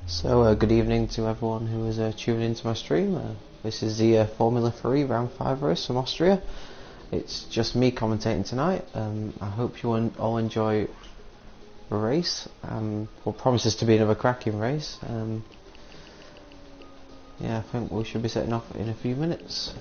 Good evening to everyone who is tuning into my stream. This is the Formula 3 Round 5 race from Austria. It's just me commentating tonight. I hope you all enjoy the race. What promises to be another cracking race. I think we should be setting off in a few minutes.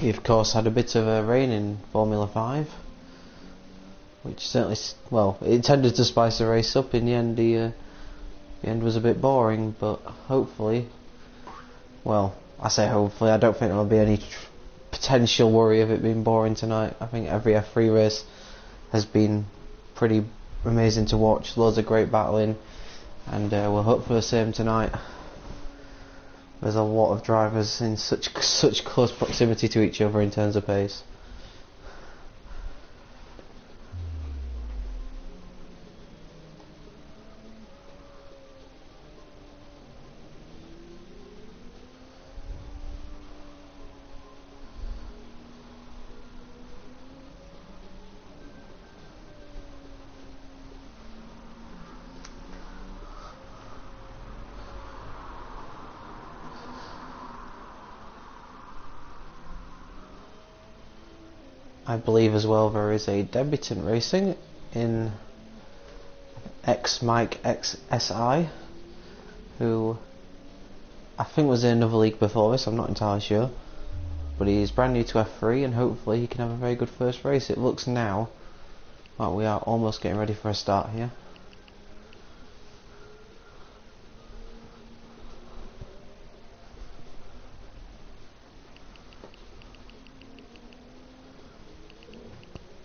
We of course had a bit of a rain in Formula 5, which certainly, it tended to spice the race up. In the end, the end was a bit boring, but hopefully, I say hopefully, I don't think there will be any potential worry of it being boring tonight. I think every F3 race has been pretty amazing to watch, loads of great battling, and we'll hope for the same tonight. There's a lot of drivers in such close proximity to each other in terms of pace. I believe as well there is a debutant racing in Mike XSI, who I think was in another league before this, I'm not entirely sure, but he's brand new to F3 and hopefully he can have a very good first race. It looks now like we are almost getting ready for a start here.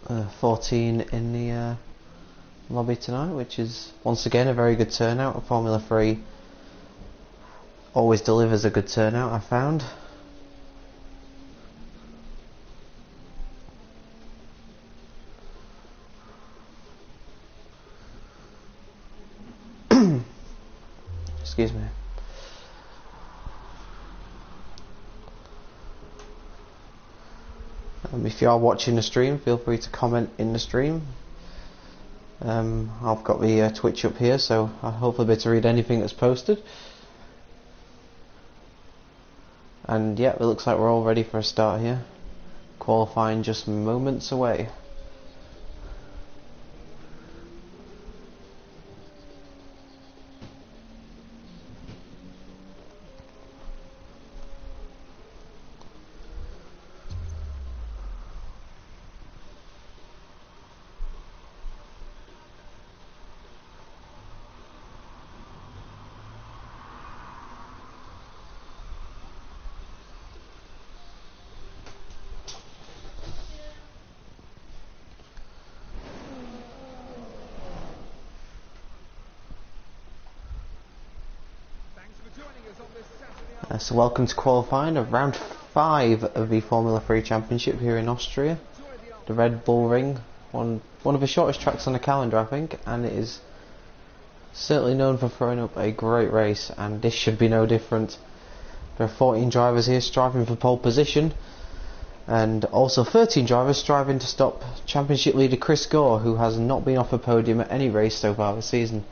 Uh, 14 in the lobby tonight, which is once again a very good turnout. Formula 3 always delivers a good turnout, I found. Excuse me. If you are watching the stream, feel free to comment in the stream. I've got the Twitch up here, so I'll hopefully be able to read anything that's posted. And yeah, it looks like we're all ready for a start here. Qualifying just moments away. So welcome to qualifying of round 5 of the Formula 3 Championship here in Austria. The Red Bull Ring, one of the shortest tracks on the calendar, I think, and it is certainly known for throwing up a great race, and this should be no different. There are 14 drivers here striving for pole position, and also 13 drivers striving to stop Championship leader Chris Gore, who has not been off a podium at any race so far this season.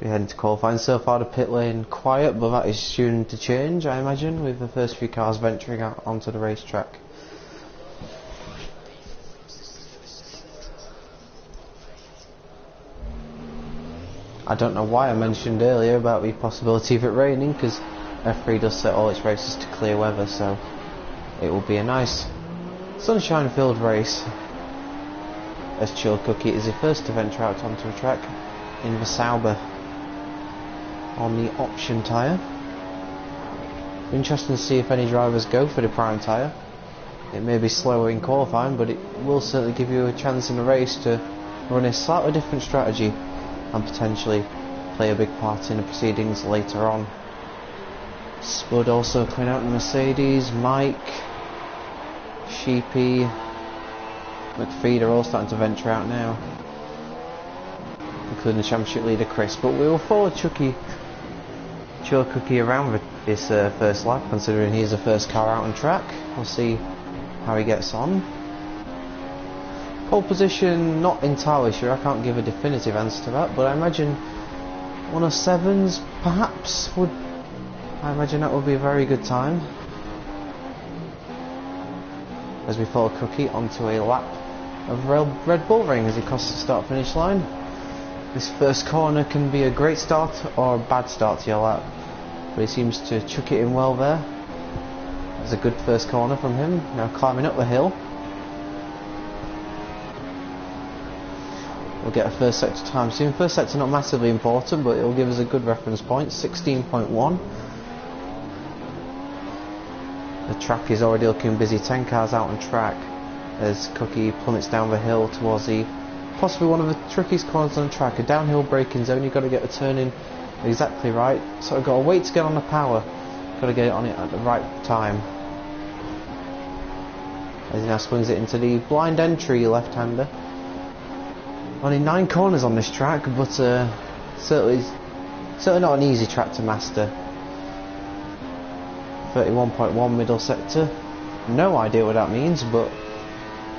We're heading to qualifying. So far the pit lane quiet, but that is soon to change, I imagine, with the first few cars venturing out onto the racetrack. I don't know why I mentioned earlier about the possibility of it raining, because F3 does set all its races to clear weather, so it will be a nice sunshine-filled race. As Chill Cookie is the first to venture out onto a track in the Sauber on the option tyre. Interesting to see if any drivers go for the prime tyre. It may be slower in qualifying, but it will certainly give you a chance in the race to run a slightly different strategy and potentially play a big part in the proceedings later on. Spud also coming out in the Mercedes, Mike, Sheepy, McPhee are all starting to venture out now, including the championship leader Chris. But we will follow Chill Cookie around with this first lap, considering he's the first car out on track. We'll see how he gets on. Pole position, not entirely sure, I can't give a definitive answer to that, but I imagine 107s perhaps would, I imagine that would be a very good time. As we follow Cookie onto a lap of Red Bull Ring as he crosses the start finish line. This first corner can be a great start or a bad start to your lap, but he seems to chuck it in well there. That's a good first corner from him. Now climbing up the hill. We'll get a first sector time soon. First sector not massively important, but it will give us a good reference point, 16.1. The track is already looking busy, 10 cars out on track as Cookie plummets down the hill towards the possibly one of the trickiest corners on the track, a downhill braking zone. You've got to get the turn in exactly right, so I've got to wait to get on the power, got to get it on it at the right time. As he now swings it into the blind entry left-hander. Only 9 corners on this track, but certainly not an easy track to master. 31.1 middle sector. No idea what that means, but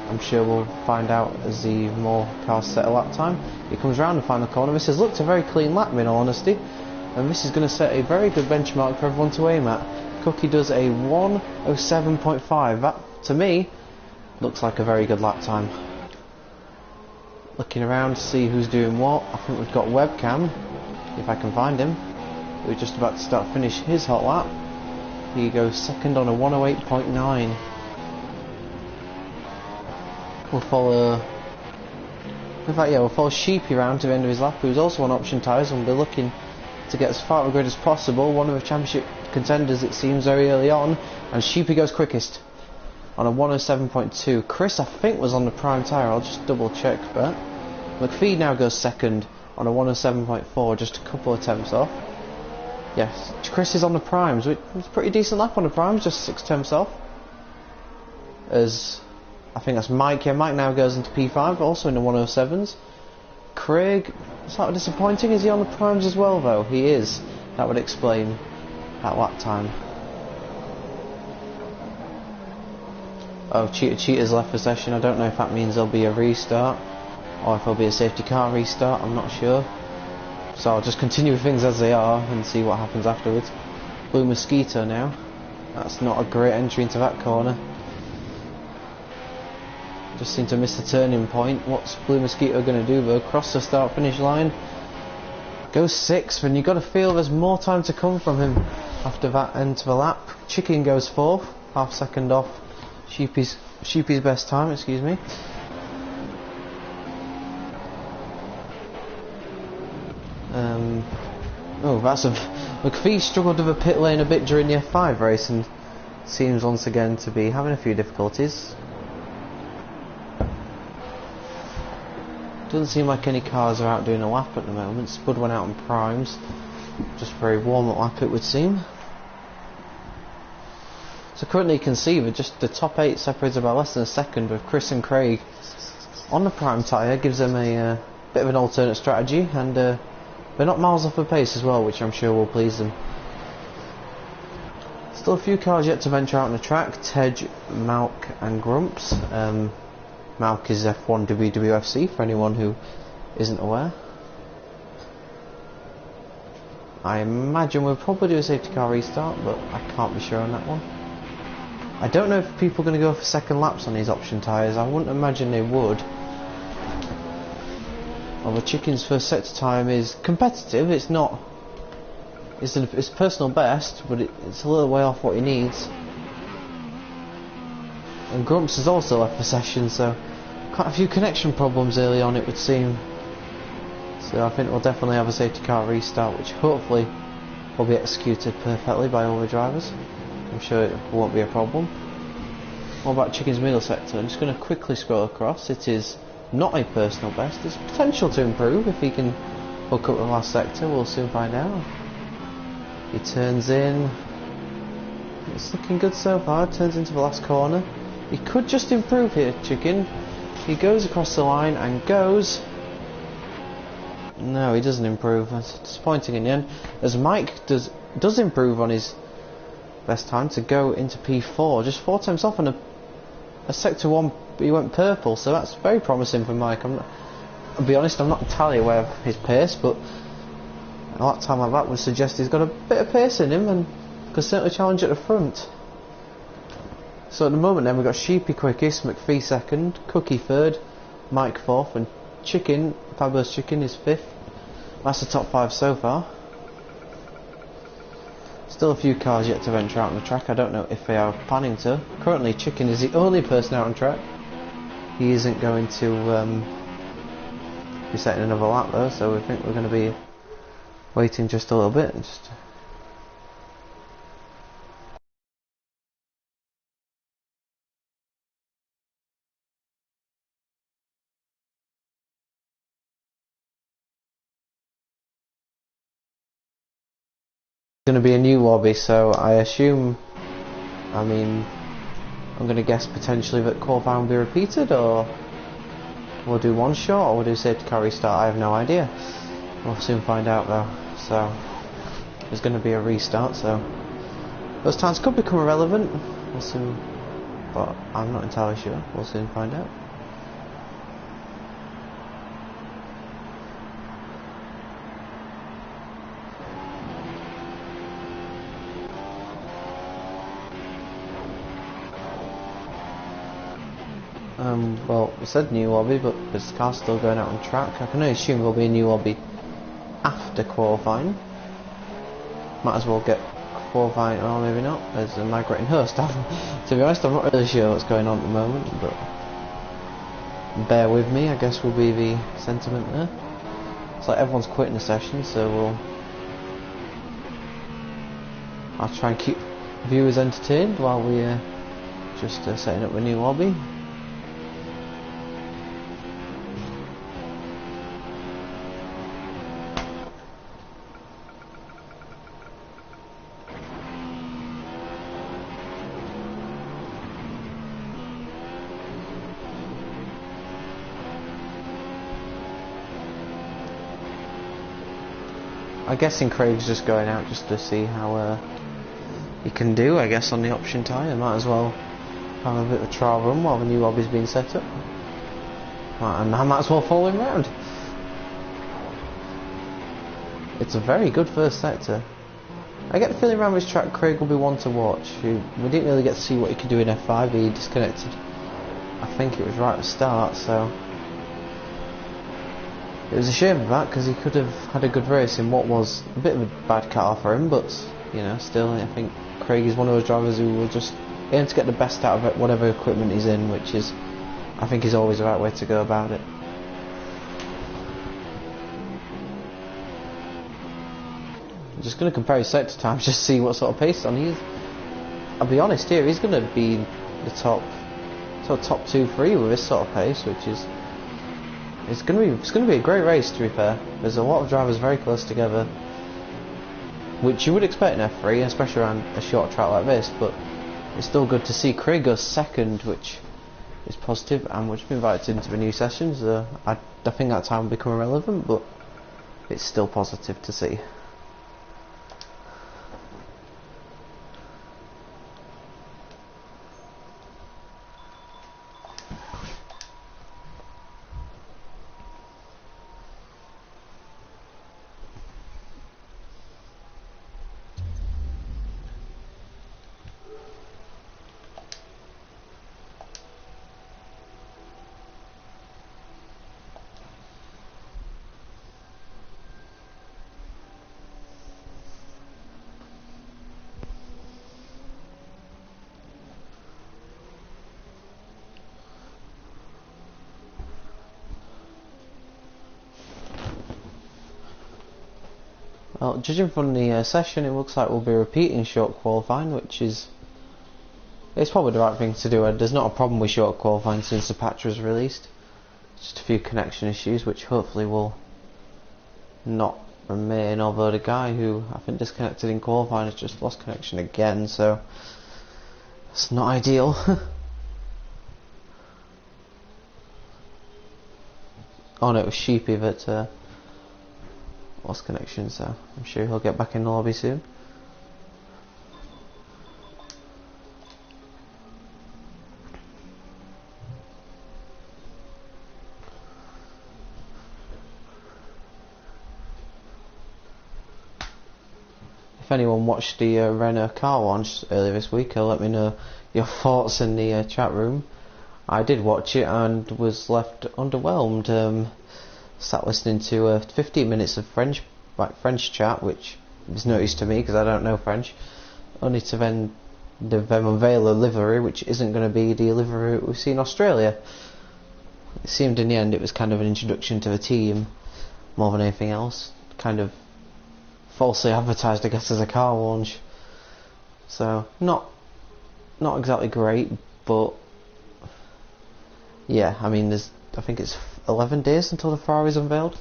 I'm sure we'll find out as the more cars set a lap time. He comes round the final corner. This has looked a very clean lap in all honesty, and this is going to set a very good benchmark for everyone to aim at. Cookie does a 1:07.5. That, to me, looks like a very good lap time. Looking around to see who's doing what. I think we've got webcam, if I can find him. We're just about to finish his hot lap. He goes second on a 1:08.9. We'll follow. In fact, yeah, we'll follow Sheepy round to the end of his lap, who's also on option tyres, and we'll be looking to get as far up the grid as possible. One of the championship contenders, it seems, very early on, and Sheepy goes quickest on a 1:07.2. Chris, I think, was on the prime tyre. I'll just double check that. McPhee now goes second on a 1:07.4, just a couple attempts off. Yes, Chris is on the primes. It's a pretty decent lap on the primes, just 6 attempts off. As I think that's Mike. Yeah, Mike now goes into P5, also in the 1:07s. Craig, slightly disappointing. Is he on the primes as well, though? He is. That would explain that lap time. Oh, Cheetah's left the session. I don't know if that means there'll be a restart or if there'll be a safety car restart. I'm not sure. So I'll just continue with things as they are and see what happens afterwards. Blue Mosquito now. That's not a great entry into that corner. Just seem to miss the turning point. What's Blue Mosquito going to do though? Cross the start finish line. Goes 6th, and you've got to feel there's more time to come from him after that end of the lap. Chicken goes 4th, half second off Sheepy's best time, excuse me. Oh, that's a McPhee struggled with the pit lane a bit during the F5 race and seems once again to be having a few difficulties. Doesn't seem like any cars are out doing a lap at the moment. Spud went out on primes, just for a warm-up lap it would seem. So currently you can see that just the top 8 separated by less than a second, with Chris and Craig on the prime tyre. Gives them a bit of an alternate strategy, and they're not miles off the pace as well, which I'm sure will please them. Still a few cars yet to venture out on the track. Tej, Malk and Grumps. Malk is F1 WWFC for anyone who isn't aware. I imagine we'll probably do a safety car restart, but I can't be sure on that one. I don't know if people are going to go for second laps on these option tyres. I wouldn't imagine they would. Well, the Chicken's first sector time is competitive. It's not. It's personal best, but it's a little way off what he needs. And Grumps has also left the session, so quite a few connection problems early on, it would seem. So I think we'll definitely have a safety car restart, which hopefully will be executed perfectly by all the drivers. I'm sure it won't be a problem. What about Chicken's middle sector? I'm just going to quickly scroll across. It is not a personal best. There's potential to improve if he can hook up the last sector. We'll soon find out. He turns in. It's looking good so far. Turns into the last corner. He could just improve here, Chicken. He goes across the line and goes. No, he doesn't improve. That's disappointing in the end. As Mike does improve on his best time to go into P4, just 4 times off, and a sector 1 he went purple, so that's very promising for Mike. I'll be honest, I'm not entirely aware of his pace, but a lap time like that would suggest he's got a bit of pace in him and could certainly challenge at the front. So at the moment then we've got Sheepy quickest, McPhee second, Cookie third, Mike fourth, and Chicken, Fabulous Chicken, is fifth. That's the top 5 so far. Still a few cars yet to venture out on the track. I don't know if they are planning to. Currently Chicken is the only person out on track. He isn't going to be setting another lap though, so we think we're going to be waiting just a little bit. Going to be a new lobby, so I assume, I'm going to guess potentially that qualifying will be repeated, or we'll do one shot, or we'll do safety car restart. I have no idea. We'll soon find out though. So there's going to be a restart, so those times could become irrelevant. We'll soon, but I'm not entirely sure. We'll soon find out. Well, we said new lobby, but this car's still going out on track. I can only assume there'll be a new lobby after qualifying. Might as well get qualifying, or maybe not. There's a migrating host. To be honest, I'm not really sure what's going on at the moment, but bear with me, I guess will be the sentiment there. It's like everyone's quitting the session, so I'll try and keep viewers entertained while we just setting up a new lobby. I'm guessing Craig's just going out just to see how he can do, I guess, on the option tyre. Might as well have a bit of a trial run while the new lobby's being set up. And I might as well follow him round. It's a very good first sector. I get the feeling around this track Craig will be one to watch. We didn't really get to see what he could do in F5, he disconnected. I think it was right at the start, so it was a shame of that, because he could have had a good race in what was a bit of a bad car for him, but you know, still I think Craig is one of those drivers who will just aim to get the best out of it, whatever equipment he's in, which is, I think, is always the right way to go about it. I'm just going to compare his sector times, just see what sort of pace on he is. I'll be honest here, he's going to be the top 2-3 with this sort of pace, which is it's going to be a great race, to be fair. There's a lot of drivers very close together, which you would expect in F3, especially around a short track like this, but it's still good to see Craig go second, which is positive, and which been invited into the new sessions. I think that time will become irrelevant, but it's still positive to see. Well, judging from the session, it looks like we'll be repeating short qualifying, which is... It's probably the right thing to do. There's not a problem with short qualifying since the patch was released. Just a few connection issues, which hopefully will not remain, although the guy who I think disconnected in qualifying has just lost connection again, so it's not ideal. Oh no, it was Sheepy that lost connection, so I'm sure he'll get back in the lobby soon. If anyone watched the Renault car launch earlier this week, let me know your thoughts in the chat room. I did watch it and was left underwhelmed. Sat listening to 15 minutes of French chat, which was noticed to me because I don't know French, only to then unveil a livery which isn't going to be the livery we see in Australia. It seemed in the end it was kind of an introduction to the team more than anything else, kind of falsely advertised I guess as a car launch, so not exactly great, but yeah, I mean I think it's 11 days until the Ferrari's unveiled.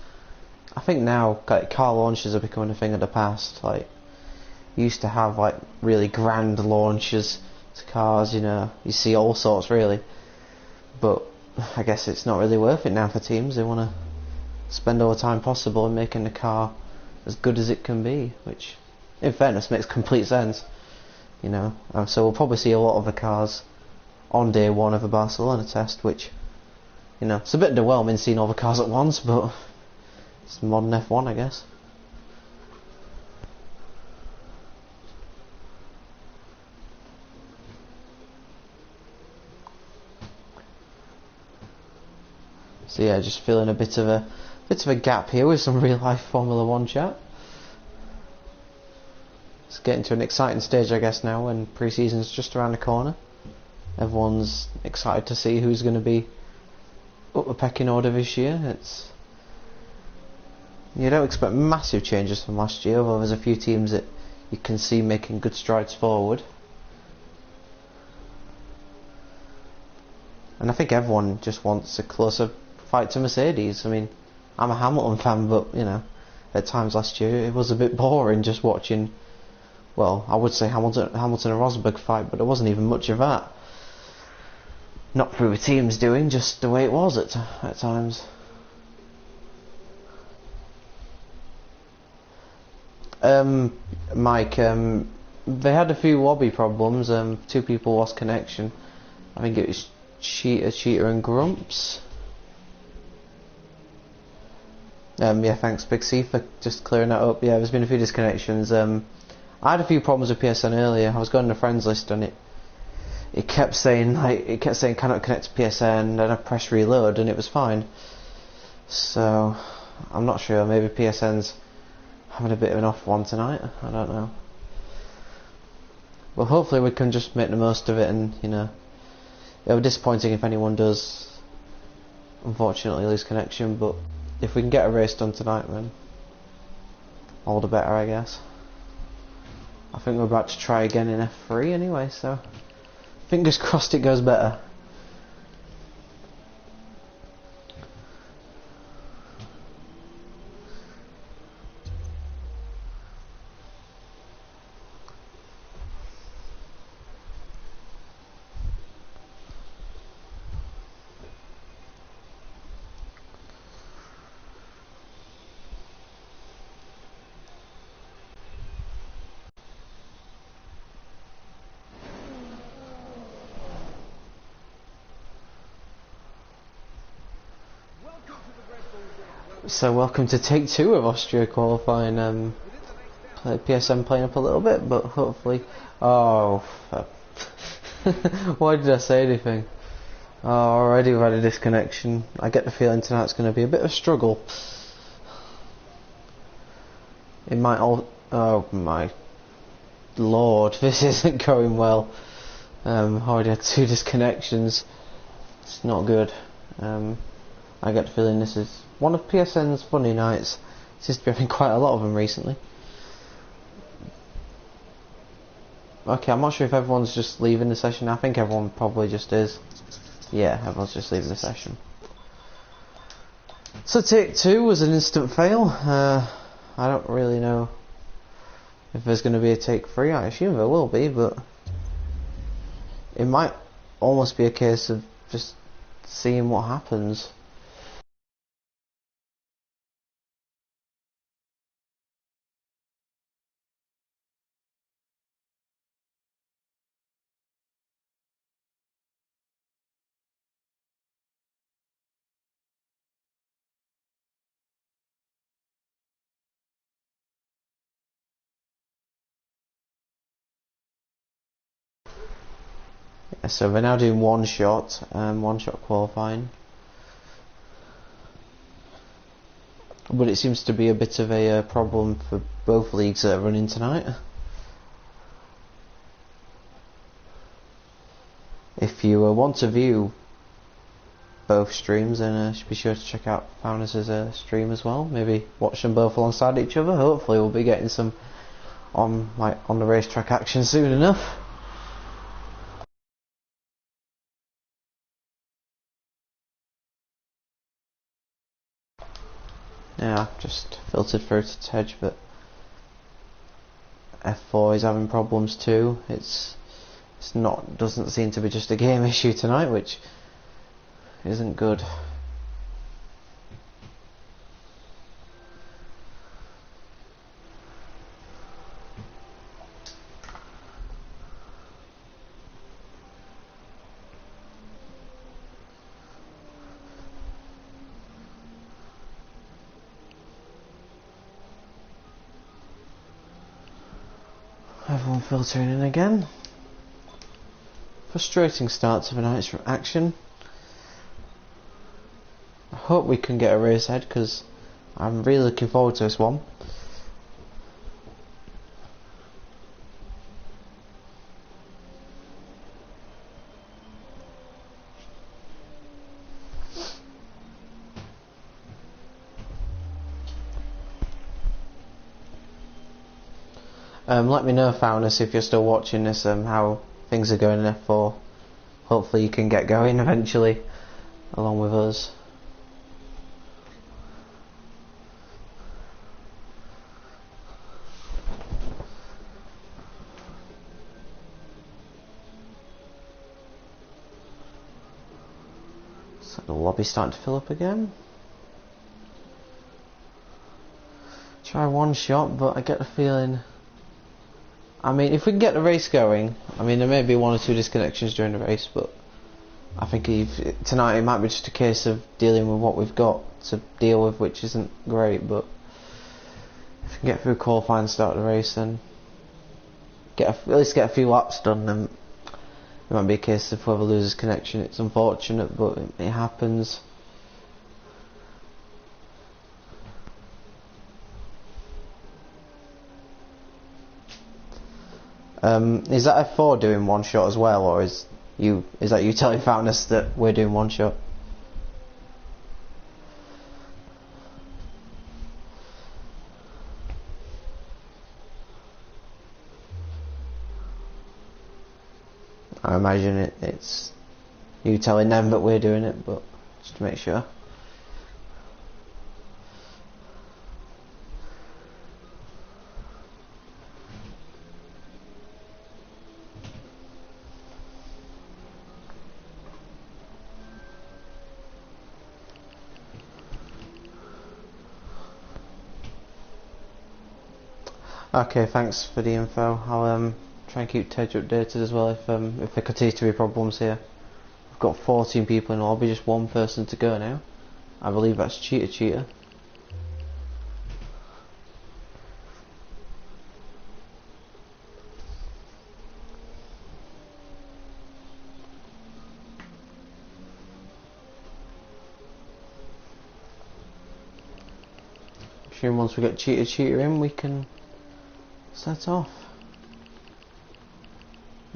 I think now car launches are becoming a thing of the past. Like, you used to have like really grand launches to cars, you see all sorts really, but I guess it's not really worth it now for teams. They want to spend all the time possible in making the car as good as it can be, which in fairness makes complete sense, so we'll probably see a lot of the cars on day one of a Barcelona test, which it's a bit underwhelming seeing all the cars at once, but it's modern F1 I guess. So yeah, just feeling a bit of a gap here with some real life Formula 1 chat. It's getting to an exciting stage I guess now when pre-season's just around the corner. Everyone's excited to see who's going to be up the pecking order this year. You don't expect massive changes from last year, although there's a few teams that you can see making good strides forward. And I think everyone just wants a closer fight to Mercedes. I mean, I'm a Hamilton fan, but at times last year it was a bit boring just watching, well, I would say Hamilton and Rosberg fight, but there wasn't even much of that. Not through the teams doing, just the way it was at times. Mike, they had a few lobby problems. 2 people lost connection. I think it was Cheater and Grumps. Yeah, thanks Big C for just clearing that up. Yeah, there's been a few disconnections. I had a few problems with PSN earlier. I was going to the friends list and it kept saying cannot connect to PSN, then I pressed reload and it was fine. So I'm not sure, maybe PSN's having a bit of an off one tonight, I don't know. Well, hopefully we can just make the most of it, and it'll be disappointing if anyone does unfortunately lose connection, but if we can get a race done tonight then all the better I guess. I think we're about to try again in F3 anyway, so fingers crossed it goes better. So welcome to take 2 of Austria qualifying. PSN playing up a little bit, but hopefully... Oh, why did I say anything? Oh, already we've had a disconnection. I get the feeling tonight's going to be a bit of a struggle. It might all... Oh my lord, this isn't going well. Already had 2 disconnections. It's not good. I get the feeling this is one of PSN's funny nights. Seems to be having quite a lot of them recently. Okay, I'm not sure if everyone's just leaving the session. I think everyone probably just is. Yeah, everyone's just leaving the session. So take 2 was an instant fail. I don't really know if there's going to be a take 3. I assume there will be, but it might almost be a case of just seeing what happens. Yeah, so we're now doing one shot qualifying. But it seems to be a bit of a problem for both leagues that are running tonight. If you want to view both streams, then be sure to check out Founders' stream as well. Maybe watch them both alongside each other. Hopefully we'll be getting some on the racetrack action soon enough. Yeah, just filtered through to Tej, but F4 is having problems too. Doesn't seem to be just a game issue tonight, which isn't good. Everyone filtering in again. Frustrating start to the night's action. I hope we can get a race ahead because I'm really looking forward to this one. Let me know, Founders, if you're still watching this, how things are going in F4. Hopefully you can get going eventually, along with us. So the lobby's starting to fill up again. Try one shot, but I get the feeling... I mean, if we can get the race going, I mean, there may be 1 or 2 disconnections during the race, but I think tonight it might be just a case of dealing with what we've got to deal with, which isn't great, but if we can get through qualifying and start the race, then at least get a few laps done, then it might be a case of whoever loses connection. It's unfortunate, but it happens. Is that F4 doing one shot as well, or is that you telling Founders that we're doing one shot? I imagine it's you telling them that we're doing it, but just to make sure. Okay, thanks for the info. I'll try and keep Tej updated as well if there continue to be problems here. We've got 14 people in the lobby, just 1 person to go now. I believe that's Cheetah. Assume once we get Cheetah in, we can set off.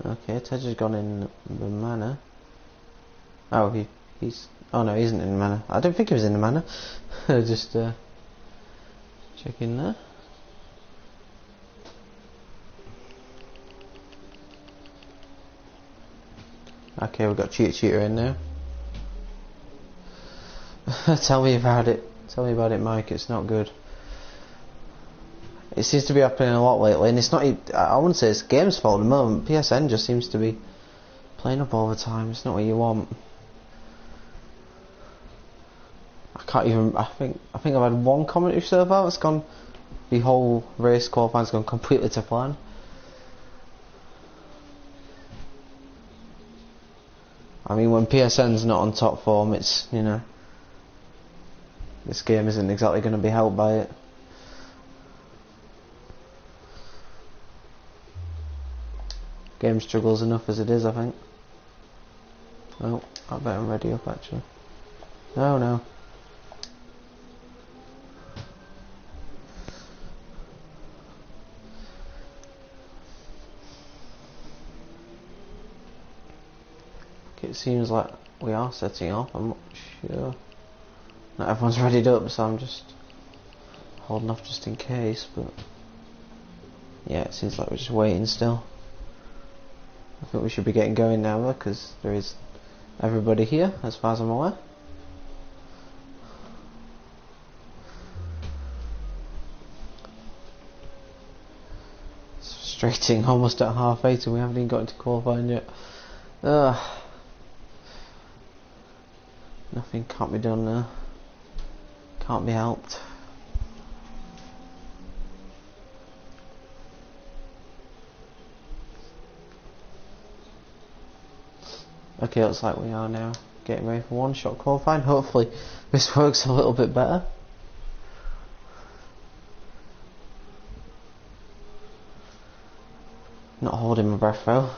Okay, Tej has gone in the manor. Oh, he's... Oh no, he isn't in the manor. I don't think he was in the manor. Just checking there. Okay, we've got Cheater in now. Tell me about it. Tell me about it, Mike. It's not good. It seems to be happening a lot lately, and it's not. I wouldn't say it's the game's fault at the moment. PSN just seems to be playing up all the time. It's not what you want. I can't even. I think I've had one commentary so far. It's gone. The whole race qualifying's gone completely to plan. I mean, when PSN's not on top form, it's, you know, this game isn't exactly going to be helped by it. Game struggles enough as it is, I think. Oh, I bet I'm ready up actually. No, no. It seems like we are setting off. I'm not sure. Not everyone's readied up, so I'm just holding off just in case. But yeah, it seems like we're just waiting still. I think we should be getting going now though, because there is everybody here, as far as I'm aware. It's frustrating. Almost at half 8 and we haven't even got into qualifying yet. Nothing can't be done now. Can't be helped. Okay, looks like we are now getting ready for one-shot qualifying. Hopefully this works a little bit better. Not holding my breath though.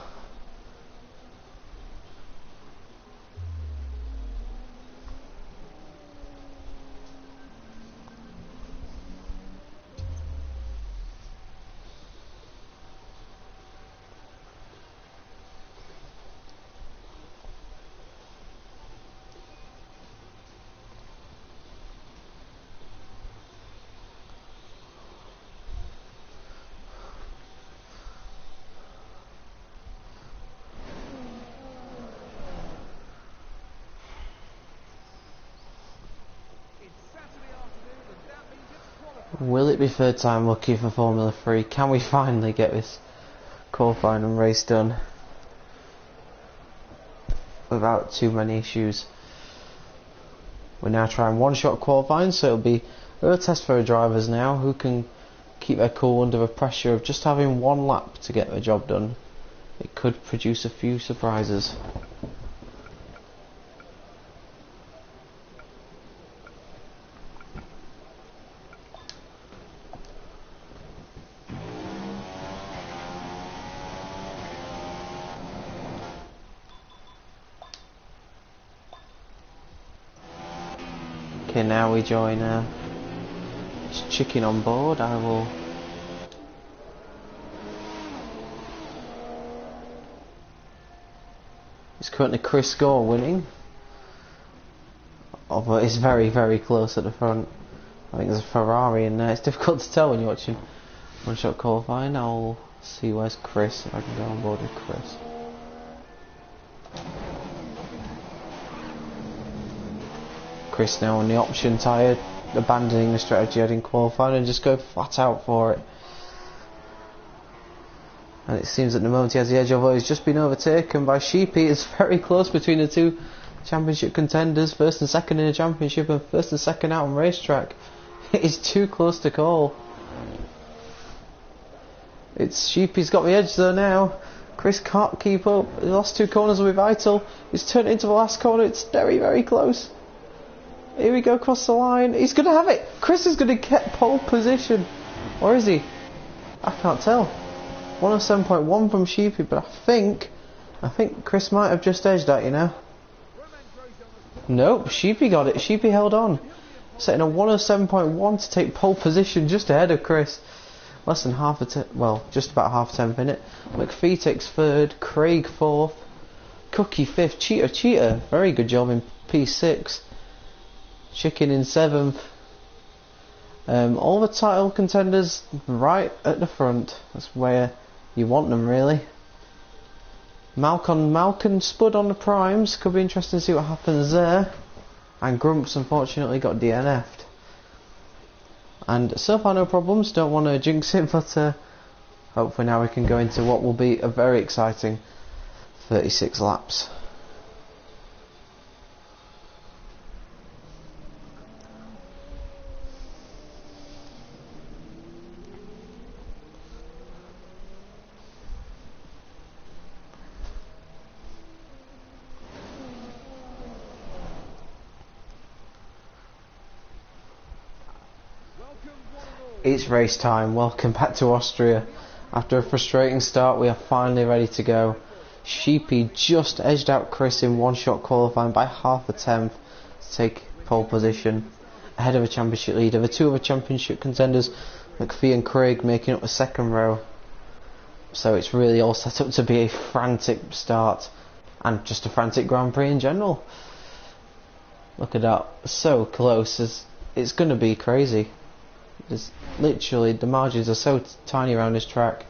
Will it be third time lucky for Formula 3? Can we finally get this qualifying and race done without too many issues? We're now trying one-shot qualifying, so it'll be a real test for our drivers now, who can keep their cool under the pressure of just having one lap to get the job done. It could produce a few surprises. Okay, now we join Chicken on board. I will. It's currently Chris Gore winning, although it's very, very close at the front. I think there's a Ferrari in there. It's difficult to tell when you're watching one-shot qualifying. I'll see where's Chris, if I can go on board with Chris. Chris now on the option tyre, abandoning the strategy heading qualifying and just go flat out for it. And it seems at the moment he has the edge, although he's just been overtaken by Sheepy. It's very close between the two championship contenders, first and second in the championship and first and second out on racetrack. It is too close to call. It's Sheepy's got the edge though now. Chris can't keep up. The last two corners will be vital. He's turned into the last corner. It's very, very close. Here we go across the line. He's going to have it. Chris is going to get pole position. Or is he? I can't tell. 107.1 from Sheepy, but I think Chris might have just edged that, you know. Nope, Sheepy got it. Sheepy held on. Setting a 107.1 to take pole position just ahead of Chris. Less than half a well, just about half a 10th minute. McPhee takes third, Craig fourth, Cookie fifth, Cheater, very good job in P6. Chicken in 7th. All the title contenders right at the front. That's where you want them, really. Malk and Spud on the primes. Could be interesting to see what happens there. And Grumps unfortunately got DNF'd. And so far no problems, don't want to jinx it, but hopefully now we can go into what will be a very exciting 36 laps. It's race time. Welcome back to Austria. After a frustrating start, we are finally ready to go. Sheepy just edged out Chris in one-shot qualifying by half a tenth to take pole position, ahead of a championship leader. The two other championship contenders, McPhee and Craig, making up the second row. So it's really all set up to be a frantic start, and just a frantic Grand Prix in general. Look at that, so close. It's going to be crazy. There's literally, the margins are so tiny around this track.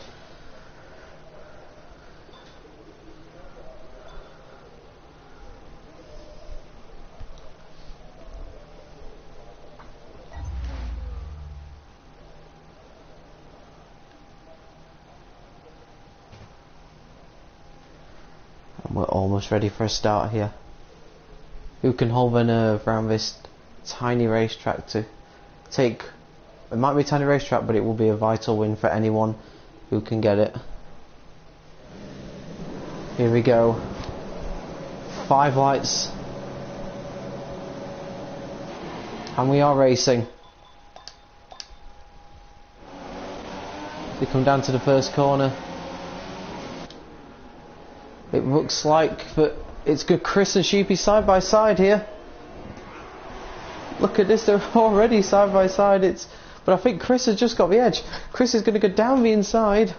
And we're almost ready for a start here. Who can hold the nerve around this tiny racetrack to take? It might be a tiny racetrack, but it will be a vital win for anyone who can get it. Here we go. 5 lights. And we are racing. We come down to the first corner. It looks like that it's good. Chris and Sheepy side by side here. Look at this, they're already side by side. But I think Chris has just got the edge. Chris is going to go down the inside.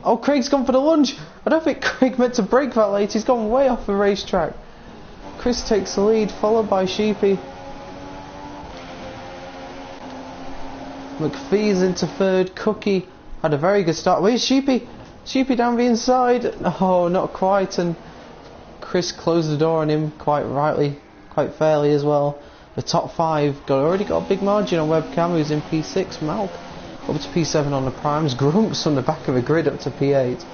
Oh, Craig's gone for the lunge. I don't think Craig meant to brake that late. He's gone way off the racetrack. Chris takes the lead, followed by Sheepy. McPhee's into third. Cookie had a very good start. Where's Sheepy? Sheepy down the inside. Oh, not quite. And Chris closed the door on him quite rightly, quite fairly as well. The top 5 already got a big margin on webcam, who's in P6, Malk up to P7 on the primes, Grumps on the back of the grid up to P8.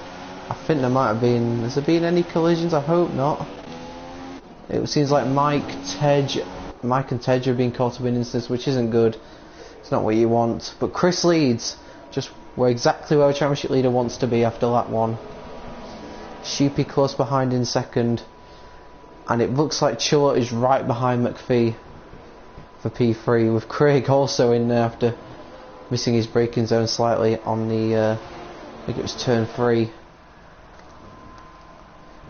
I think there might have been, has there been any collisions? I hope not. It seems like Mike and Tej have been caught up in instances, which isn't good. It's not what you want. But Chris leads, just exactly where a championship leader wants to be after lap 1. Sheepy close behind in second, and it looks like Chilla is right behind McPhee for P3, with Craig also in there after missing his braking zone slightly on the I think it was turn 3.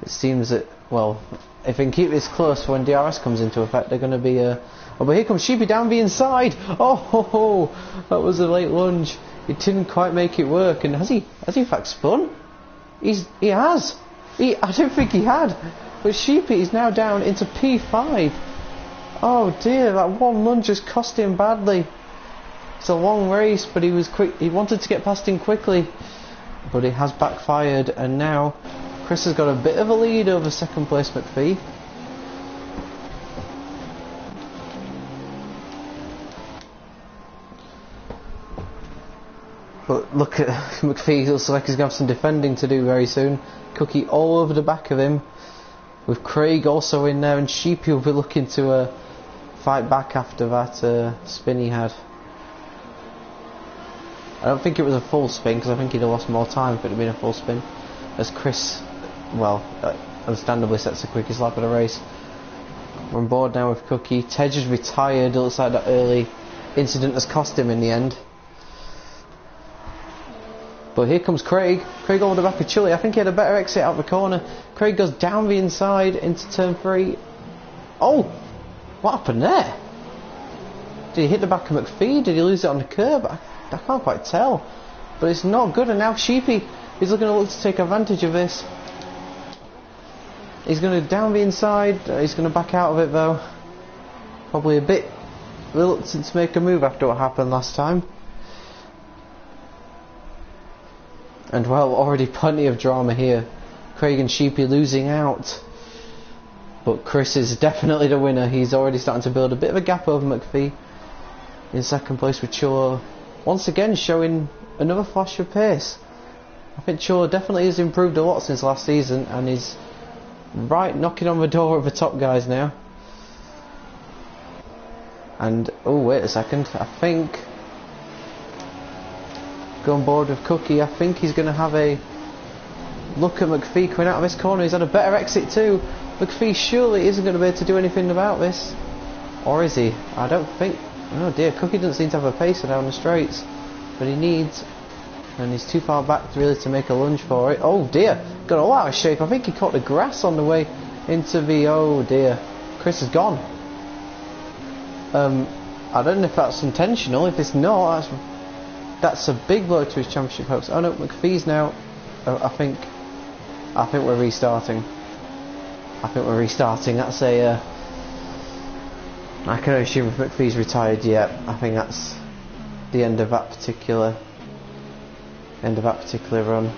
It seems that, well, if they can keep this close for when DRS comes into effect, they're going to be oh, but here comes Sheepy down the inside. Oh, that was a late lunge. He didn't quite make it work. And has he in fact spun? He has. I don't think he had. But Sheepy is now down into P5. Oh dear, that one lunge just cost him badly. It's a long race, but he was quick. He wanted to get past him quickly, but it has backfired. And now Chris has got a bit of a lead over second place McPhee. But look at McPhee, looks like he's going to have some defending to do very soon. Cookie all over the back of him, with Craig also in there, and Sheepy will be looking to fight back after that spin he had. I don't think it was a full spin, because I think he'd have lost more time if it had been a full spin, as Chris, well, understandably sets the quickest lap of the race. We're on board now with Cookie. Tej has retired. It looks like that early incident has cost him in the end. But here comes Craig. Craig over the back of Chili. I think he had a better exit out the corner. Craig goes down the inside into turn 3. Oh! What happened there? Did he hit the back of McPhee? Did he lose it on the curb? I can't quite tell. But it's not good. And now Sheepy is looking to take advantage of this. He's going to down the inside. He's going to back out of it though. Probably a bit reluctant to make a move after what happened last time. And well, already plenty of drama here. Craig and Sheepy losing out. But Chris is definitely the winner. He's already starting to build a bit of a gap over McPhee. In second place with Chua. Once again showing another flash of pace. I think Chua definitely has improved a lot since last season, and is right knocking on the door of the top guys now. And, oh wait a second, I think, go on board with Cookie, I think he's going to have a look at McPhee coming out of this corner. He's had a better exit too. McPhee surely isn't going to be able to do anything about this. Or is he? I don't think. Oh dear, Cookie doesn't seem to have a pacer down the straights. But he needs, and he's too far back really to make a lunge for it. Oh dear, got all out of shape. I think he caught the grass on the way into the, oh dear, Chris is gone. I don't know if that's intentional. If it's not, that's a big blow to his championship hopes. Oh no, McPhee's now. I think we're restarting. That's a. I can only assume if McPhee's retired yet. I think that's the end of that particular run.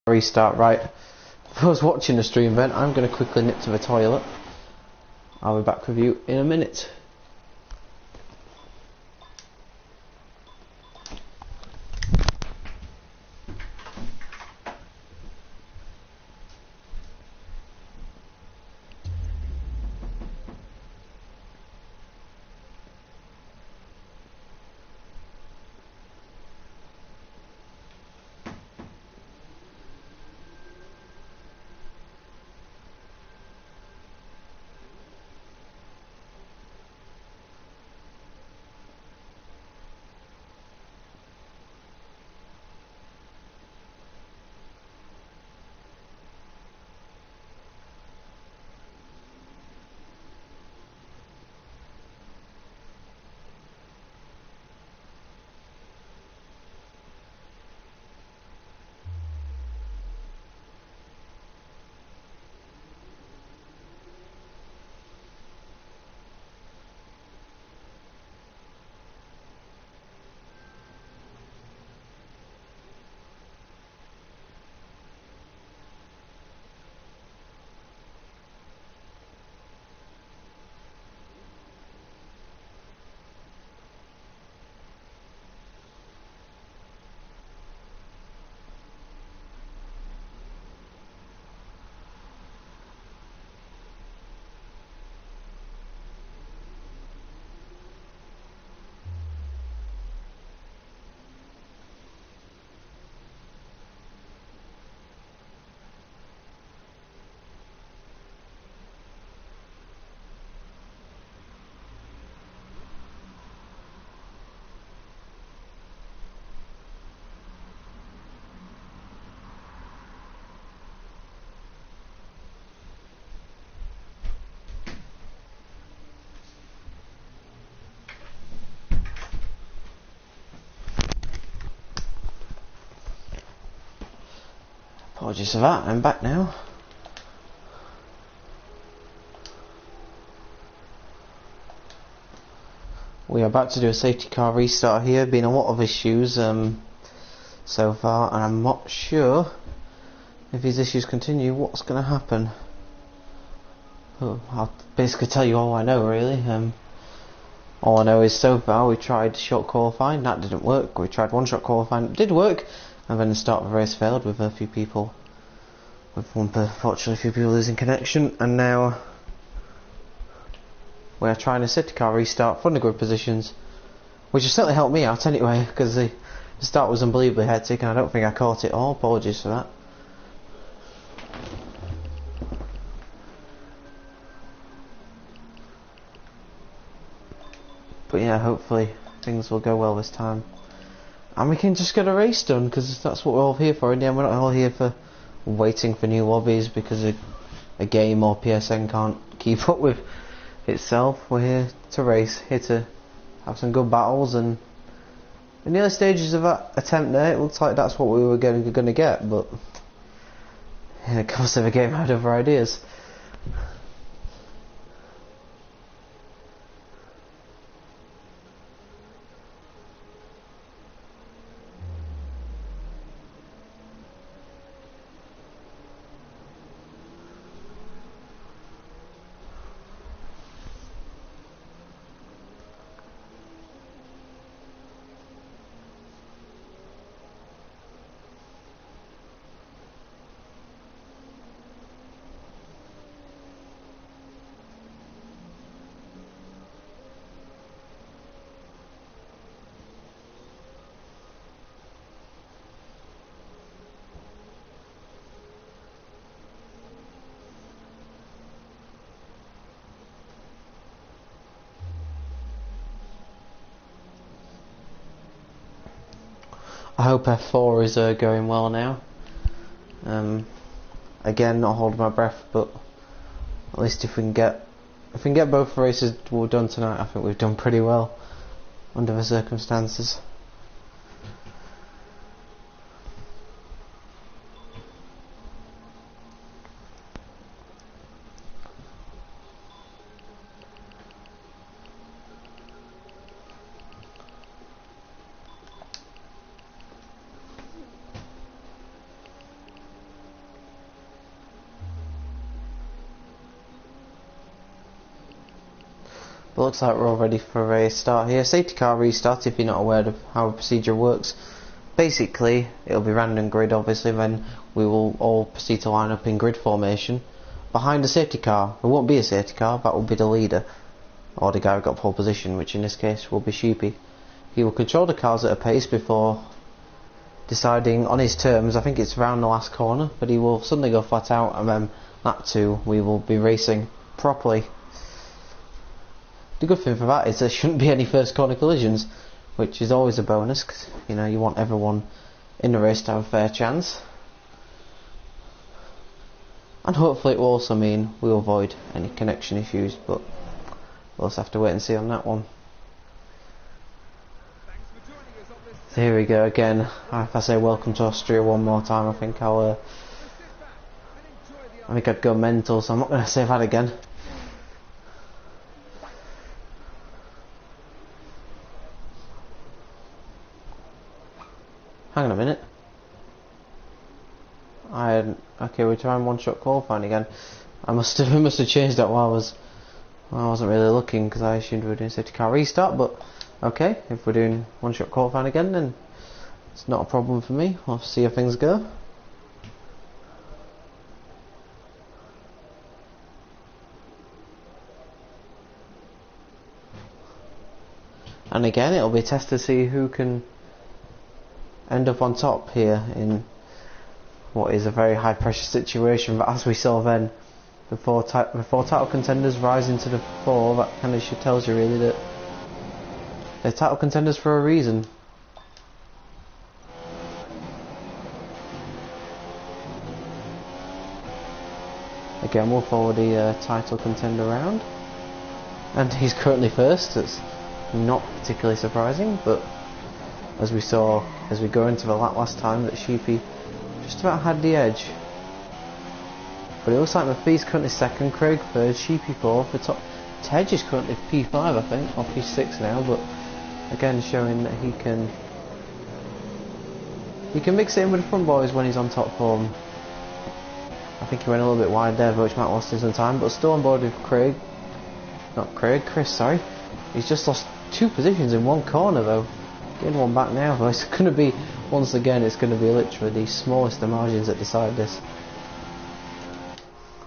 Restart, right. If I was watching the stream event, I'm going to quickly nip to the toilet. I'll be back with you in a minute. Apologies for that, I'm back now. We are about to do a safety car restart here. Been a lot of issues so far, and I'm not sure if these issues continue what's going to happen. I'll basically tell you all I know really. All I know is so far we tried short qualifying, that didn't work. We tried one shot qualifying, it did work, and then the start of the race failed with a few people, unfortunately a few people losing connection, and now we're trying a safety car restart from the grid positions, which has certainly helped me out anyway, because the start was unbelievably hectic and I don't think I caught it all. Apologies for that. But yeah, hopefully things will go well this time. And we can just get a race done, because that's what we're all here for. In the end, we're not all here for waiting for new lobbies because a game or PSN can't keep up with itself. We're here to race, here to have some good battles, and in the early stages of that attempt there, it looks like that's what we were going to get, but in the course of the game I had other ideas. I hope F4 is going well now. Again, not holding my breath, but at least if we can get both races done tonight, I think we've done pretty well under the circumstances. But looks like we're all ready for a start here. Safety car restart, if you're not aware of how a procedure works. Basically, it'll be random grid, obviously, then we will all proceed to line up in grid formation behind the safety car. There won't be a safety car, that will be the leader, or the guy who got pole position, which in this case will be Sheepy. He will control the cars at a pace before deciding on his terms. I think it's around the last corner, but he will suddenly go flat out, and then lap 2 we will be racing properly. The good thing for that is there shouldn't be any first corner collisions, which is always a bonus, because you know you want everyone in the race to have a fair chance. And hopefully it will also mean we'll avoid any connection issues, but we'll just have to wait and see on that one. So here we go again. If I say welcome to Austria one more time, I think I'd go mental, so I'm not going to say that again. Hang on a minute. Okay, we're trying one-shot qualifying again. We must have changed that while I wasn't really looking, because I assumed we were doing safety car restart. But okay, if we're doing one-shot qualifying again, then it's not a problem for me. We'll see how things go. And again, it'll be a test to see who can end up on top here in what is a very high pressure situation. But as we saw then, the four title contenders rising to the fore, that kind of tells you really that they're title contenders for a reason. Again, we'll follow the title contender round, and he's currently first. That's not particularly surprising, but as we saw as we go into the lap last time, that Sheepy just about had the edge. But it looks like McPhee's currently second, Craig third, Sheepy fourth. The top Tej is currently P5, I think, or P6 now, but again showing that he can mix it in with the front boys when he's on top form. I think he went a little bit wide there, which might have lost him some time, but still on board with Chris, sorry. He's just lost 2 positions in one corner though. Getting one back now though. It's going to be, once again, it's going to be literally the smallest of margins that decide this.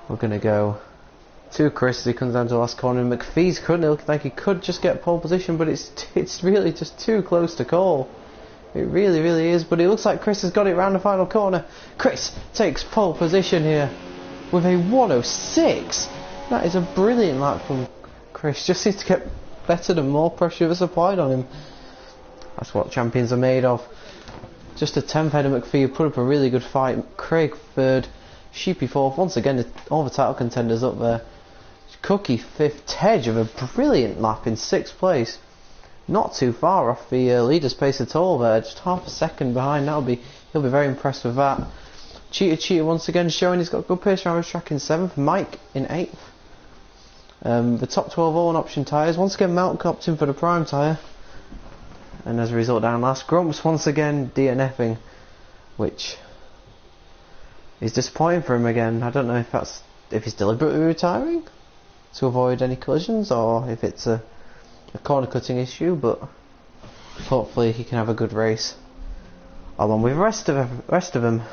We're going to go to Chris as he comes down to the last corner. McPhee's currently looking like he could just get pole position, but it's really just too close to call. It really, really is. But it looks like Chris has got it round the final corner. Chris takes pole position here with a 106. That is a brilliant lap from Chris. Just seems to get better and more pressure is applied on him. That's what champions are made of. Just a 10th head of McPhee put up a really good fight. Craig third, Sheepy fourth. Once again, all the title contenders up there. Cookie fifth, Tej of a brilliant lap in 6th place. Not too far off the leader's pace at all there. Just half a second behind. He'll be very impressed with that. Cheetah once again showing he's got good pace around the track in 7th. Mike in 8th. The top 12 all on option tyres. Once again, Mount copped in for the prime tyre. And as a result, down last. Grumps once again DNFing, which is disappointing for him again. I don't know if he's deliberately retiring to avoid any collisions, or if it's a corner cutting issue. But hopefully he can have a good race along with the rest of them.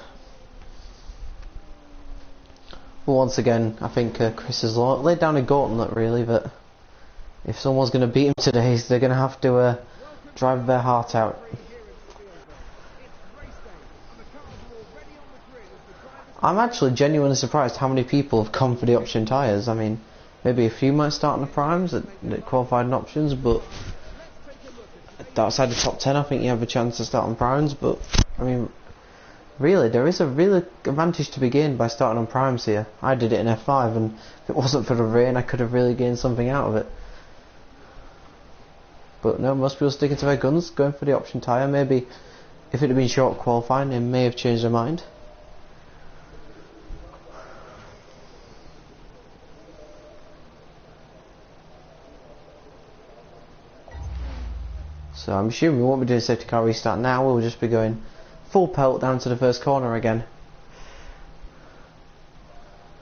Well, once again, I think Chris has laid down a gauntlet really, that if someone's going to beat him today, they're going to have to drive their heart out. I'm actually genuinely surprised how many people have come for the option tyres. I mean, maybe a few might start in the primes that qualified in options, but outside the top 10, I think you have a chance to start on primes. But I mean, really, there is a real advantage to be gained by starting on primes here. I did it in F5, and if it wasn't for the rain, I could have really gained something out of it. But no, most people sticking to their guns, going for the option tyre. Maybe if it had been short qualifying, they may have changed their mind. So I'm assuming we won't be doing safety car restart now. We'll just be going full pelt down to the first corner again,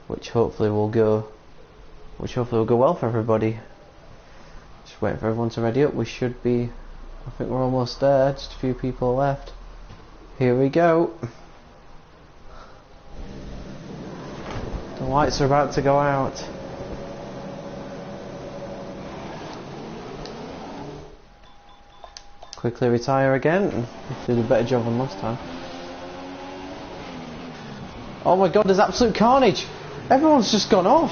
which hopefully will go well for everybody. Just waiting for everyone to ready up. We should be, I think we're almost there, just a few people left. Here we go. The lights are about to go out. Quickly retire again. Did a better job than last time. Oh my god, there's absolute carnage! Everyone's just gone off!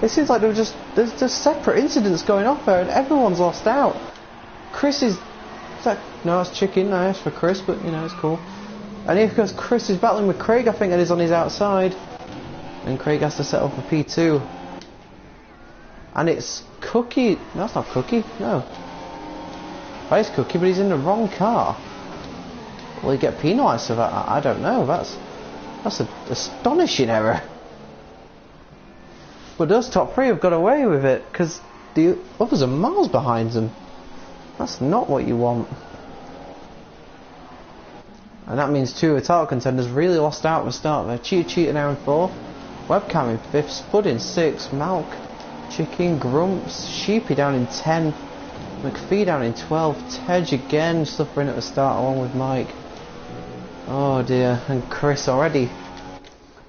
It seems like there's just separate incidents going off there and everyone's lost out. Chris is... no, it's chicken, nice for Chris, but you know, it's cool. And here goes Chris is battling with Craig, I think, and is on his outside. And Craig has to set up for P2. And it's Cookie... no, it's not Cookie, no. That is Cookie, but he's in the wrong car. Will he get penalised for that? I don't know. That's an astonishing error. But those top three have got away with it because the others are miles behind them. That's not what you want. And that means two of the title contenders really lost out at the start there. Cheetah now in 4th, Webcam in 5th, Spud in 6th, Malk, Chicken, Grumps, Sheepy down in 10th, McPhee down in 12th, Tej again suffering at the start along with Mike. Oh dear, and Chris already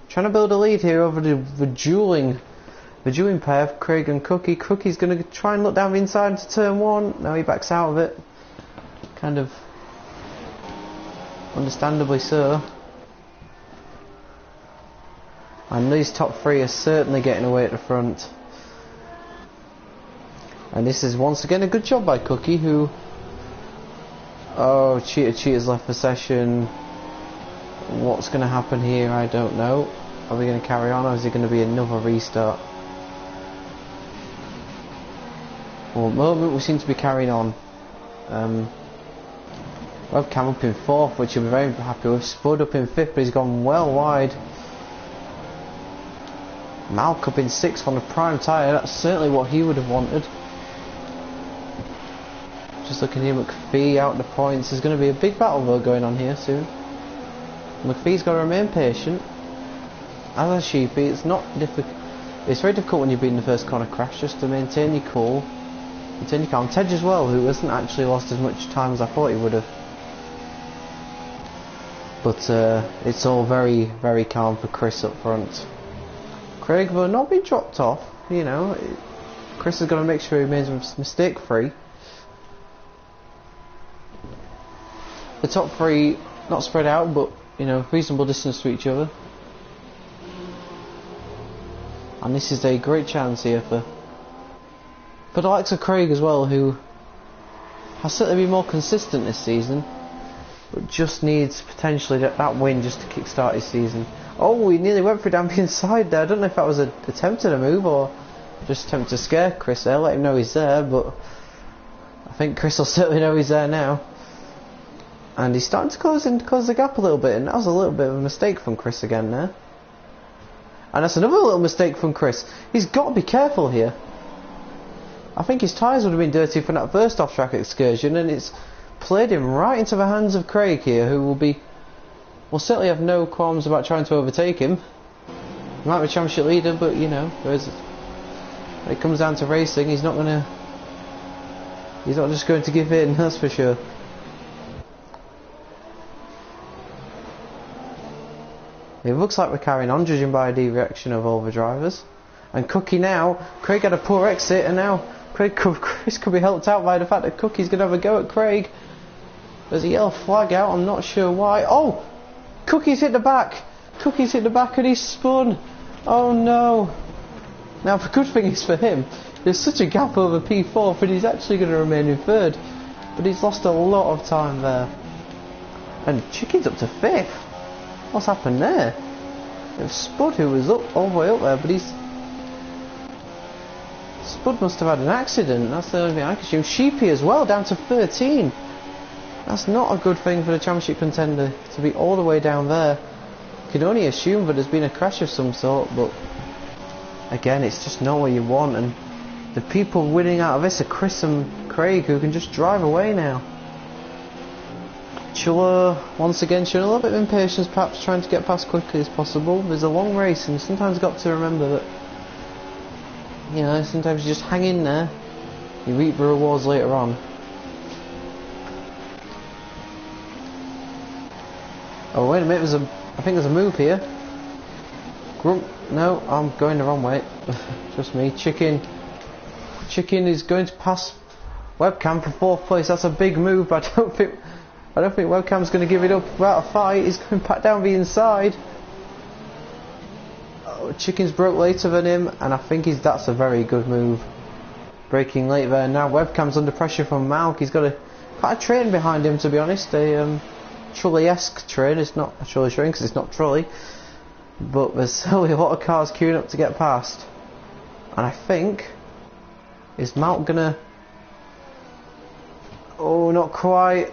trying to build a lead here over the dueling pair of Craig and Cookie. Cookie's going to try and look down the inside into turn 1. Now he backs out of it. Kind of understandably so. And these top 3 are certainly getting away at the front. And this is once again a good job by Cookie, who... oh, Cheetah's left the session. What's going to happen here? I don't know. Are we going to carry on, or is it going to be another restart? Well, at the moment we seem to be carrying on. Webcam up in 4th, which you'll be very happy with. Spud up in 5th, but he's gone well wide. Malk up in 6th on a prime tyre. That's certainly what he would have wanted. Just looking here, McPhee out the points. There's going to be a big battle though going on here soon. McPhee's got to remain patient. As a Sheepy, it's not difficult. It's very difficult when you've been in the first corner crash just to maintain your cool, maintain your calm. Tej as well, who hasn't actually lost as much time as I thought he would have. But it's all very, very calm for Chris up front. Craig will not be dropped off. You know, Chris has got to make sure he remains mistake free. The top 3 not spread out, but you know, reasonable distance to each other. And this is a great chance here for the likes of Craig as well, who has certainly been more consistent this season, but just needs potentially that win just to kickstart his season. Oh, he nearly went for down the inside there. I don't know if that was an attempt at a move or just attempt to scare Chris there, let him know he's there, but I think Chris will certainly know he's there now. And he's starting to close the gap a little bit, and that was a little bit of a mistake from Chris again there. And that's another little mistake from Chris. He's got to be careful here. I think his tyres would have been dirty from that first off-track excursion, and it's played him right into the hands of Craig here, who will certainly have no qualms about trying to overtake him. He might be championship leader, but you know, when it comes down to racing, he's not just going to give in, that's for sure. It looks like we're carrying on, judging by the reaction of all the drivers. And Cookie now, Craig had a poor exit, and now Chris could be helped out by the fact that Cookie's going to have a go at Craig. There's a yellow flag out, I'm not sure why. Oh! Cookie's hit the back! Cookie's hit the back and he's spun! Oh no! Now the good thing is for him, there's such a gap over P4, but he's actually going to remain in 3rd. but he's lost a lot of time there. And Chicken's up to 5th. What's happened there? It was Spud who was up all the way up there, but Spud must have had an accident. That's the only thing I can assume. Sheepy as well, down to 13. That's not a good thing for the championship contender to be all the way down there. You can only assume that there's been a crash of some sort, but again, it's just not what you want. And the people winning out of this are Chris and Craig, who can just drive away now. Chuller, once again, showing a little bit of impatience, perhaps trying to get past quickly as possible. There's a long race, and sometimes you've got to remember that, you know, sometimes you just hang in there, you reap the rewards later on. Oh, wait a minute, I think there's a move here. Grump, no, I'm going the wrong way. Trust me. Chicken is going to pass Webcam for 4th place. That's a big move, but I don't think Webcam's going to give it up without a fight. He's going back down the inside. Oh, Chicken's broke later than him, and I think that's a very good move. Breaking late there. Now Webcam's under pressure from Malk. He's got quite a train behind him, to be honest. A trolley-esque train. It's not a trolley train because it's not trolley, but there's certainly a lot of cars queuing up to get past. And I think, is Malk gonna? Oh, not quite.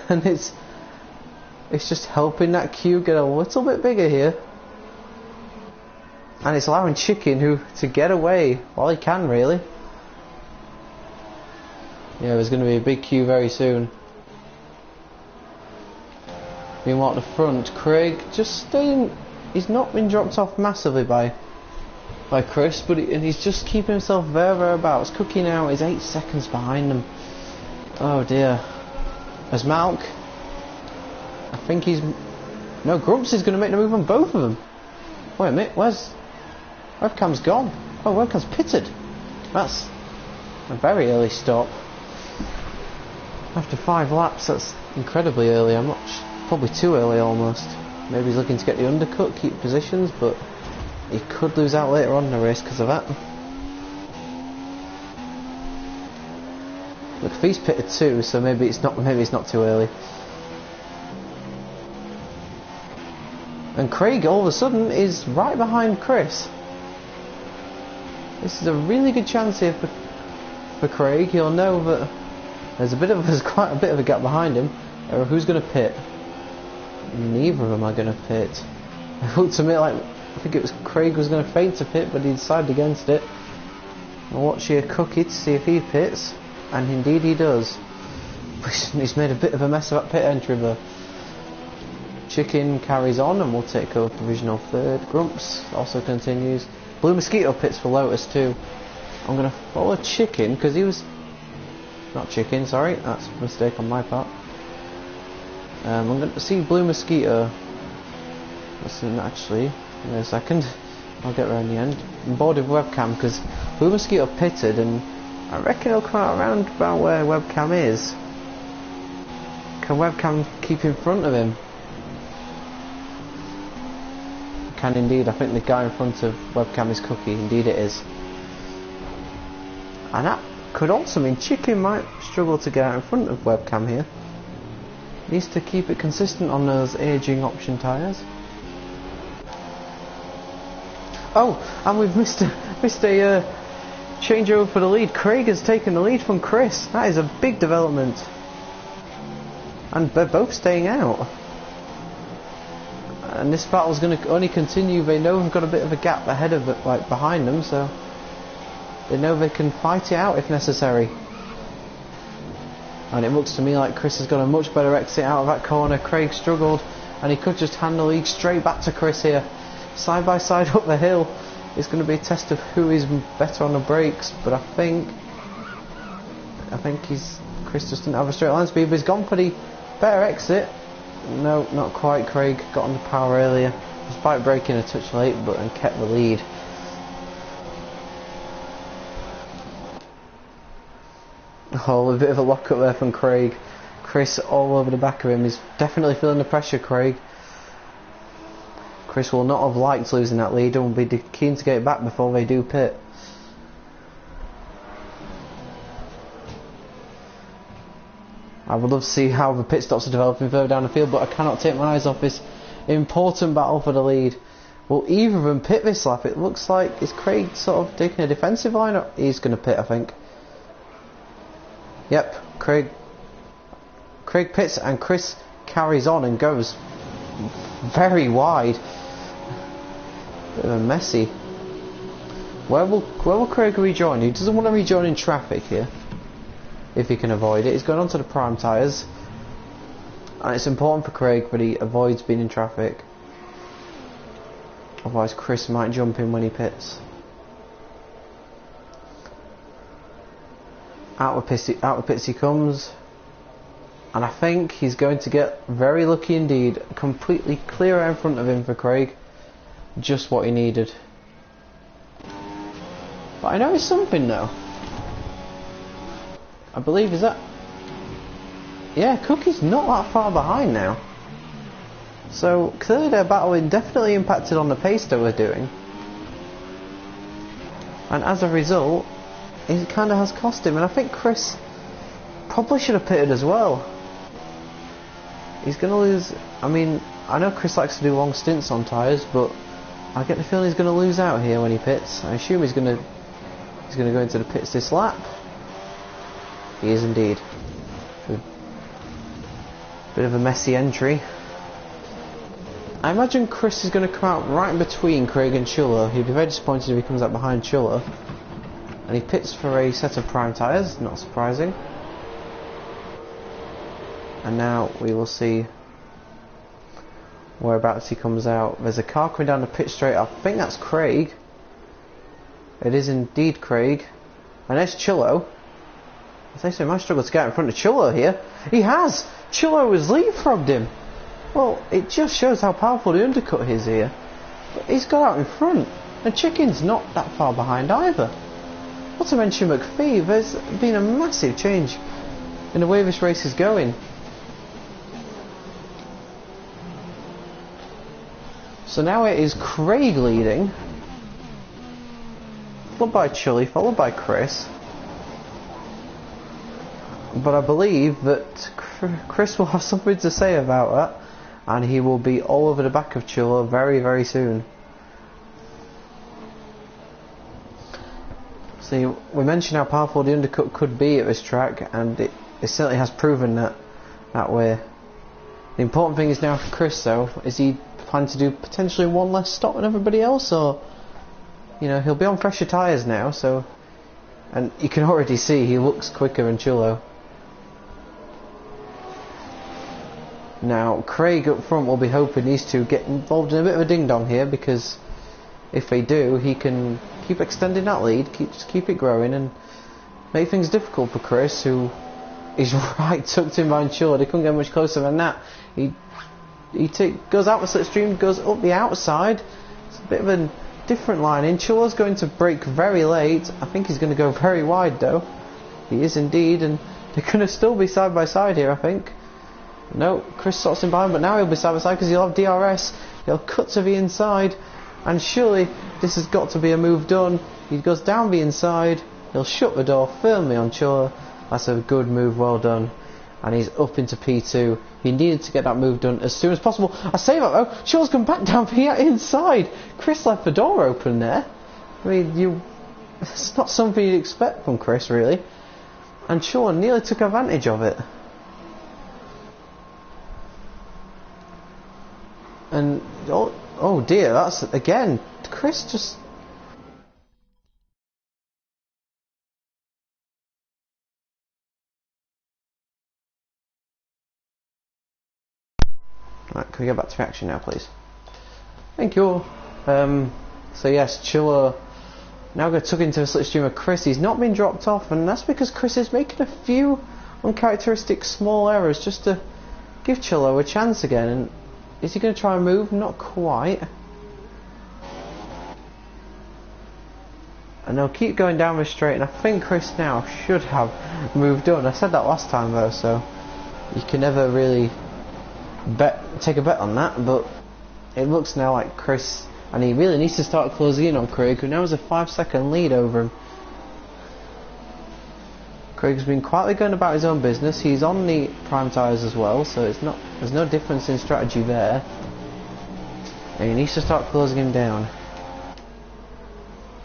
And it's just helping that queue get a little bit bigger here, and it's allowing Chicken to get away while he can, really. Yeah, there's going to be a big queue very soon. Meanwhile at the front, Craig just staying. He's not been dropped off massively by Chris, but he's just keeping himself thereabouts. Cookie now is 8 seconds behind them. Oh dear. As Malk, I think no, Grumps is going to make the move on both of them. Wait a minute, Webcam's gone? Oh, Webcam's pitted. That's a very early stop. After 5 laps, that's incredibly early. Probably too early almost. Maybe he's looking to get the undercut, keep positions, but he could lose out later on in the race because of that. Look, if he's pitted too, so maybe it's not too early. And Craig all of a sudden is right behind Chris. This is a really good chance here for Craig. He'll know that there's quite a bit of a gap behind him. Who's going to pit? Neither of them are going to pit. It looked to me like I think it was Craig was going to feint to pit, but he decided against it. I'll watch here Cookie to see if he pits. And indeed he does. He's made a bit of a mess of that pit entry, but Chicken carries on and will take over provisional 3rd. Grumps also continues. Blue Mosquito pits for Lotus too. I'm going to follow Chicken because he was not Chicken, sorry, that's a mistake on my part. I'm going to see Blue Mosquito. Listen, actually, in a second, I'll get around the end. I'm bored of Webcam because Blue Mosquito pitted, and I reckon he'll come out around about where Webcam is. Can Webcam keep in front of him? Can indeed. I think the guy in front of Webcam is Cookie. Indeed it is. And that could also mean Chicken might struggle to get out in front of Webcam here. Needs to keep it consistent on those aging option tyres. Oh, and we've missed a changeover for the lead. Craig has taken the lead from Chris. That is a big development. And they're both staying out. And this battle's going to only continue. They know they've got a bit of a gap ahead of it, like behind them, so they know they can fight it out if necessary. And it looks to me like Chris has got a much better exit out of that corner. Craig struggled, and he could just hand the lead straight back to Chris here. Side by side up the hill. It's going to be a test of who is better on the brakes, but I think Chris just didn't have a straight line speed, but he's gone for the better exit. No, not quite. Craig got on the power earlier, despite braking a touch late, but and kept the lead. Oh, a bit of a lock up there from Craig. Chris all over the back of him. He's definitely feeling the pressure, Craig. Chris will not have liked losing that lead and will be keen to get it back before they do pit. I would love to see how the pit stops are developing further down the field, but I cannot take my eyes off this important battle for the lead. Will either of them pit this lap? It looks like, is Craig sort of taking a defensive line, or he's going to pit, I think. Yep, Craig pits and Chris carries on and goes very wide. Bit of a messy. Where will Craig rejoin? He doesn't want to rejoin in traffic here, if he can avoid it. He's going on to the prime tyres, and it's important for Craig that he avoids being in traffic. Otherwise Chris might jump in when he pits. Out of pits he comes, and I think he's going to get very lucky indeed. Completely clear out in front of him for Craig. Just what he needed. But I noticed something though. I believe, is that... Yeah, Cookie's not that far behind now. So clearly their battling definitely impacted on the pace they were doing. And as a result, it kind of has cost him. And I think Chris probably should have pitted as well. He's going to lose... I mean, I know Chris likes to do long stints on tyres, but I get the feeling he's going to lose out here when he pits. I assume he's going to go into the pits this lap. He is indeed. Bit of a messy entry. I imagine Chris is going to come out right in between Craig and Chulo. He'd be very disappointed if he comes out behind Chulo. And he pits for a set of prime tyres, not surprising. And now we will see whereabouts he comes out. There's a car coming down the pit straight. I think that's Craig. It is indeed Craig. And there's Chulo. As I say, might struggle to get in front of Chulo here. He has! Chulo has leapfrogged him. Well, it just shows how powerful the undercut is here. But he's got out in front. And Chicken's not that far behind either. Not to mention McPhee, there's been a massive change in the way this race is going. So now it is Craig leading, followed by Chully, followed by Chris. But I believe that Chris will have something to say about that, and he will be all over the back of Chulo very, very soon. See, we mentioned how powerful the undercut could be at this track, and it certainly has proven that way. The important thing is now for Chris though, is he planning to do potentially one less stop than everybody else, or, you know, he'll be on fresher tyres now, so, and you can already see he looks quicker than Chulo. Now, Craig up front will be hoping these two get involved in a bit of a ding-dong here, because if they do, he can keep extending that lead, keep it growing, and make things difficult for Chris, who is right tucked in behind Chulo. They couldn't get much closer than that. He goes out the slipstream, goes up the outside. It's a bit of a different line in. Chulo's going to brake very late. I think he's going to go very wide though. He is indeed, and they're going to still be side by side here, I think. No, Chris sorts him behind, but now he'll be side by side because he'll have DRS. He'll cut to the inside, and surely this has got to be a move done. He goes down the inside, he'll shut the door firmly on Chulo. That's a good move, well done. And he's up into P2. He needed to get that move done as soon as possible. I say that though, Chulo's come back down the inside. Chris left the door open there. I mean, it's not something you'd expect from Chris, really. And Chulo nearly took advantage of it. And oh dear, that's again Chris just. Right, can we go back to action now, please? Thank you. So yes, Chulo now got tuck into the slipstream of Chris. He's not been dropped off, and that's because Chris is making a few uncharacteristic small errors just to give Chulo a chance again. And is he going to try and move? Not quite. And they'll keep going down the straight, and I think Chris now should have moved on. I said that last time though, so you can never really take a bet on that, but it looks now like Chris, and he really needs to start closing in on Craig, who now has a 5-second lead over him. Craig's been quietly going about his own business. He's on the prime tyres as well, so there's no difference in strategy there. And he needs to start closing him down.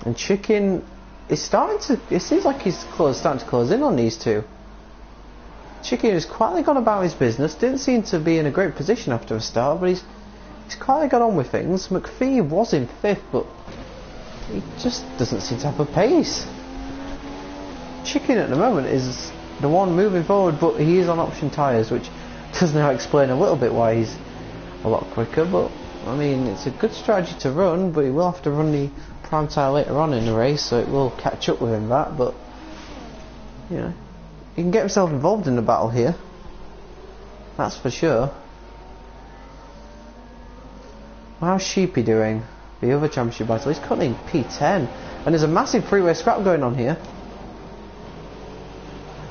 And Chicken is starting to... It seems like he's starting to close in on these two. Chicken has quietly gone about his business. Didn't seem to be in a great position after a start, but he's quietly got on with things. McPhee was in 5th, but he just doesn't seem to have a pace. Chicken at the moment is the one moving forward, but he is on option tyres, which does now explain a little bit why he's a lot quicker. But I mean, it's a good strategy to run, but he will have to run the prime tyre later on in the race, so it will catch up with him that. But you know, he can get himself involved in the battle here, that's for sure. How's Sheepy doing? The other championship battle, he's cutting P10, and there's a massive freeway scrap going on here.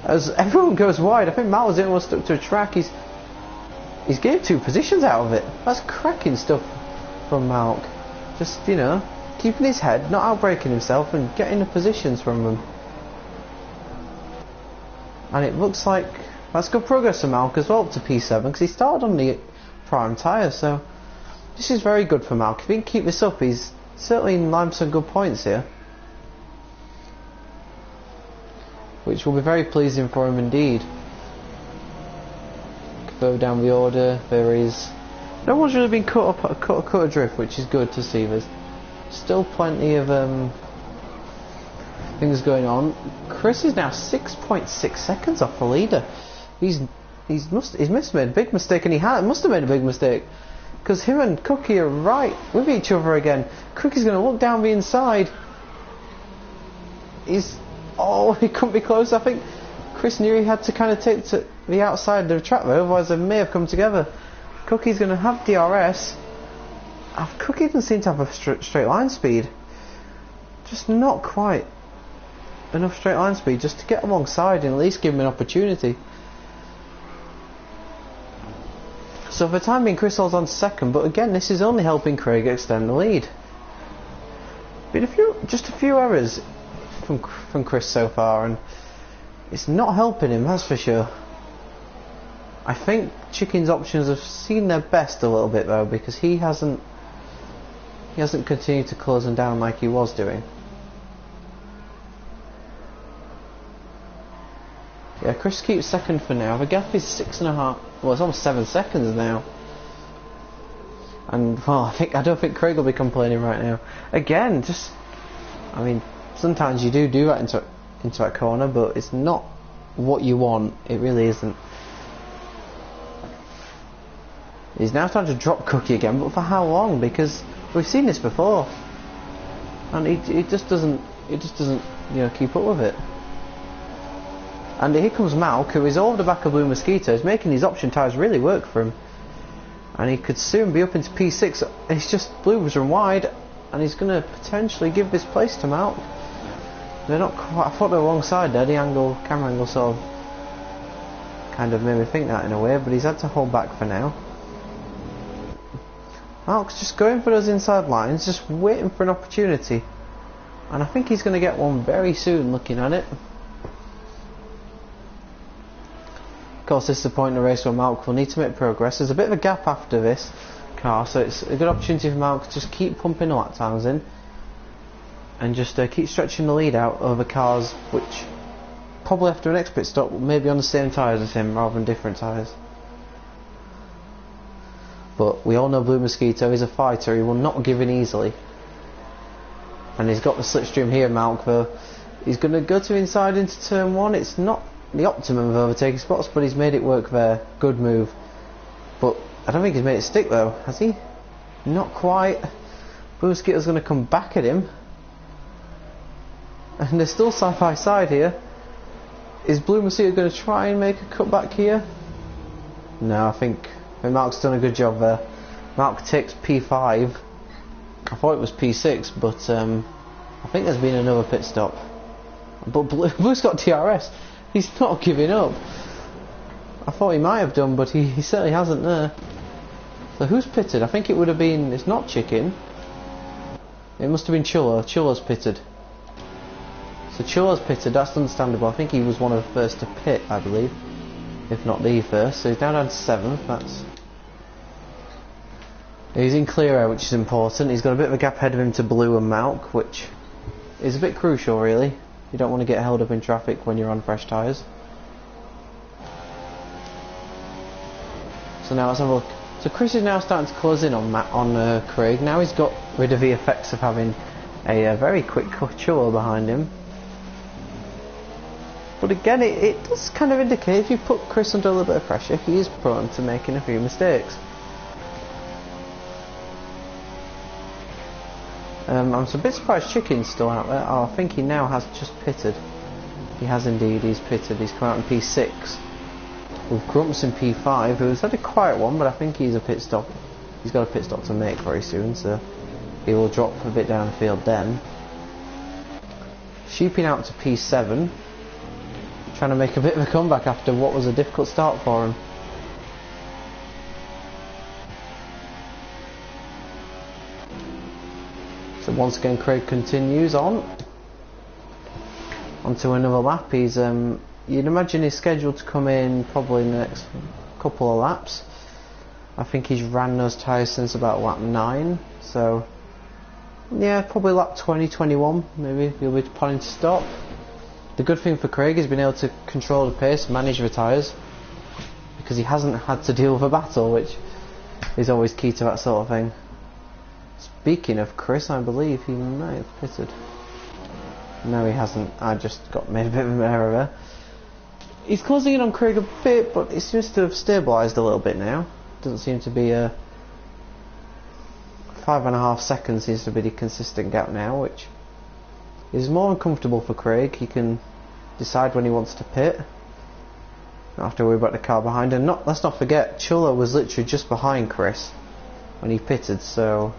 As everyone goes wide, I think Matt was the only one stuck to a track. He's gave 2 positions out of it. That's cracking stuff from Malk. Just, you know, keeping his head, not outbreaking himself, and getting the positions from them. And it looks like that's good progress for Malk as well, up to P7, because he started on the prime tyre, so this is very good for Malk. If he can keep this up, he's certainly in line for some good points here, which will be very pleasing for him indeed. Further down the order, there is... No one's really been cut adrift, which is good to see. There's still plenty of things going on. Chris is now 6.6 seconds off the leader. He's must have made a big mistake, and must have made a big mistake, because him and Cookie are right with each other again. Cookie's going to look down the inside. Oh, he couldn't be close. I think Chris knew he had to kind of take to the outside of the track though, otherwise they may have come together. Cookie's going to have DRS. Cookie doesn't seem to have a straight line speed. Just not quite enough straight line speed just to get alongside and at least give him an opportunity. So for the time being, Chris holds on to 2nd, but again, this is only helping Craig extend the lead. Been just a few errors from Chris so far, and it's not helping him, that's for sure. I think Chicken's options have seen their best a little bit though, because he hasn't continued to close them down like he was doing. Yeah, Chris keeps 2nd for now. The gap is 6.5. Well, it's almost 7 seconds now. And well, I don't think Craig will be complaining right now. Again, I mean, sometimes you do that into that corner, but it's not what you want. It really isn't. He's now starting to drop Cookie again, but for how long? Because we've seen this before, and he just doesn't keep up with it. And here comes Malk, who is over the back of Blue Mosquito. He's making these option tyres really work for him, and he could soon be up into P6. It's just Blues run wide, and he's going to potentially give this place to Malk. They're not quite... I thought they were alongside there. The camera angle sort of kind of made me think that in a way, but he's had to hold back for now. Malk's just going for those inside lines, just waiting for an opportunity, and I think he's going to get one very soon looking at it. Of course, this is the point in the race where Malk will need to make progress. There's a bit of a gap after this car, so it's a good opportunity for Malk to just keep pumping the lap times in and just keep stretching the lead out over cars which probably after an next pit stop will maybe on the same tyres as him rather than different tyres. But we all know Blue Mosquito is a fighter. He will not give in easily, and he's got the slipstream here, Malk, though. He's going to go to inside into turn 1. It's not the optimum of overtaking spots, but he's made it work there. Good move. But I don't think he's made it stick though, has he? Not quite. Blue Mosquito's going to come back at him, and they're still side by side here. Is Blue Mosquito going to try and make a cutback here? No, I think Malk's done a good job there. Malk takes P5. I thought it was P6, but I think there's been another pit stop. But Blue's got DRS. He's not giving up. I thought he might have done, but he certainly hasn't there. So who's pitted? I think it would have been... It's not Chicken. It must have been Chulo. Chulo's pitted. So Chula's pitted, that's understandable. I think he was one of the first to pit, I believe. If not the first. So he's down to 7th, that's... He's in clear air, which is important. He's got a bit of a gap ahead of him to Blue and Malk, which is a bit crucial, really. You don't want to get held up in traffic when you're on fresh tyres. So now let's have a look. So Chris is now starting to close in on Craig. Now he's got rid of the effects of having a very quick Chula behind him. But again, it does kind of indicate if you put Chris under a little bit of pressure, he is prone to making a few mistakes. I'm a bit surprised Chicken's still out there. Oh, I think he now has just pitted. He has indeed, he's pitted. He's come out in P6. With Grumps in P5, who's had a quiet one, but I think he's a pit stop. He's got a pit stop to make very soon, so he will drop a bit down the field then. Sheeping out to P7. Trying to make a bit of a comeback after what was a difficult start for him. So once again Craig continues on onto another lap. He's you'd imagine he's scheduled to come in probably in the next couple of laps. I think he's ran those tyres since about lap 9, so yeah, probably lap 20, 21 maybe he'll be planning to stop. The good thing for Craig is being able to control the pace, manage the tyres, because he hasn't had to deal with a battle, which is always key to that sort of thing. Speaking of Chris, I believe he might have pitted. No, he hasn't. I just made a bit of an error there. He's closing in on Craig a bit, but he seems to have stabilised a little bit now. Doesn't seem to be a 5.5 seconds seems to be the consistent gap now, which is more than comfortable for Craig. He can decide when he wants to pit. Not have to worry about the car behind him. Let's not forget, Chula was literally just behind Chris when he pitted, so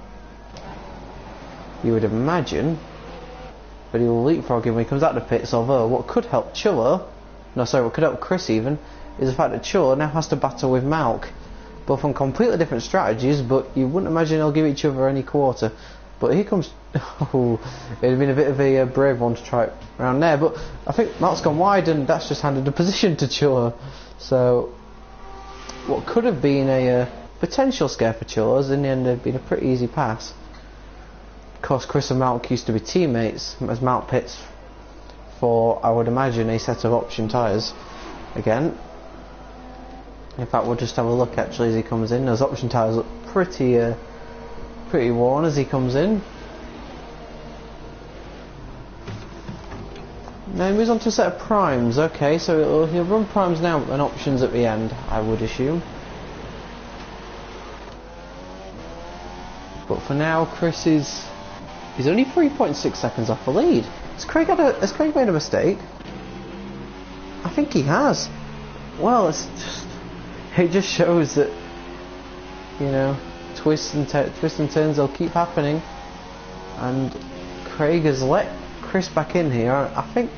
you would imagine that he will leapfrog him when he comes out of the pits. Although what could help what could help Chris even, is the fact that Chula now has to battle with Malk, both on completely different strategies, but you wouldn't imagine they'll give each other any quarter. But here comes... Oh, it'd have been a bit of a brave one to try it around there, but I think Malk's gone wide and that's just handed the position to Chula. So what could have been a potential scare for Chula's in the end have been a pretty easy pass. Of course, Chris and Malk used to be teammates as Malk pits for, I would imagine, a set of option tyres again. In fact, we'll just have a look actually as he comes in. Those option tyres look pretty worn as he comes in. Now he moves on to a set of primes. Okay, so he'll run primes now and options at the end, I would assume. But for now, Chris he's only 3.6 seconds off the lead. Has Craig made a mistake? I think he has. Well, it just shows that, you know, twists and turns they'll keep happening, and Craig has let Chris back in here. I think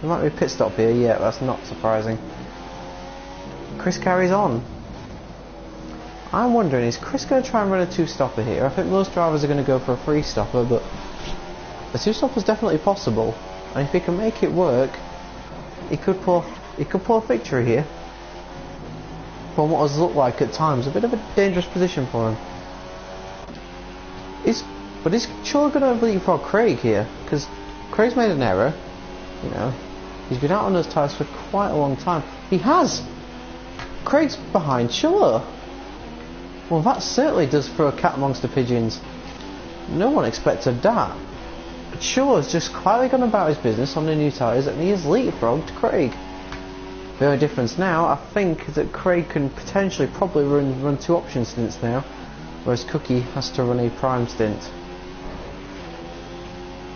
there might be a pit stop here. Yeah, that's not surprising. Chris carries on. I'm wondering, is Chris going to try and run a two-stopper here? I think most drivers are going to go for a three-stopper, but a two-stopper is definitely possible, and if he can make it work, he could pull a victory here. From what has looked like at times a bit of a dangerous position for him. Is Chula going to leapfrog Craig here? Because Craig's made an error. You know, he's been out on those tyres for quite a long time. He has. Craig's behind Chula. Well, that certainly does throw a cat amongst the pigeons. No one expected that. Chula's just quietly gone about his business on the new tyres, and he has leapfrogged Craig. The only difference now, I think, is that Craig can potentially probably run two option stints now, whereas Cookie has to run a prime stint.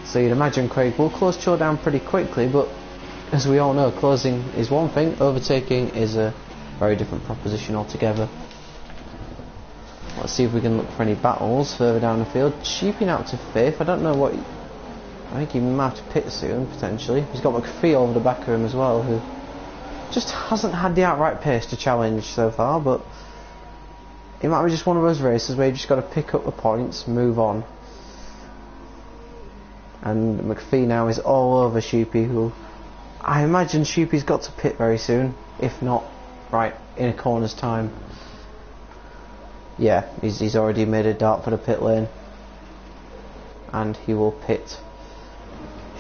So you'd imagine Craig will close Chula down pretty quickly, but as we all know, closing is one thing, overtaking is a very different proposition altogether. Let's see if we can look for any battles further down the field. Cheaping out to 5th, I don't know what... I think he might have to pit soon, potentially. He's got McPhee over the back of him as well, who just hasn't had the outright pace to challenge so far, but it might be just one of those races where you just got to pick up the points, move on. And McPhee now is all over Sheepy, who I imagine Sheepy's got to pit very soon, if not right in a corner's time. Yeah, he's already made a dart for the pit lane, and he will pit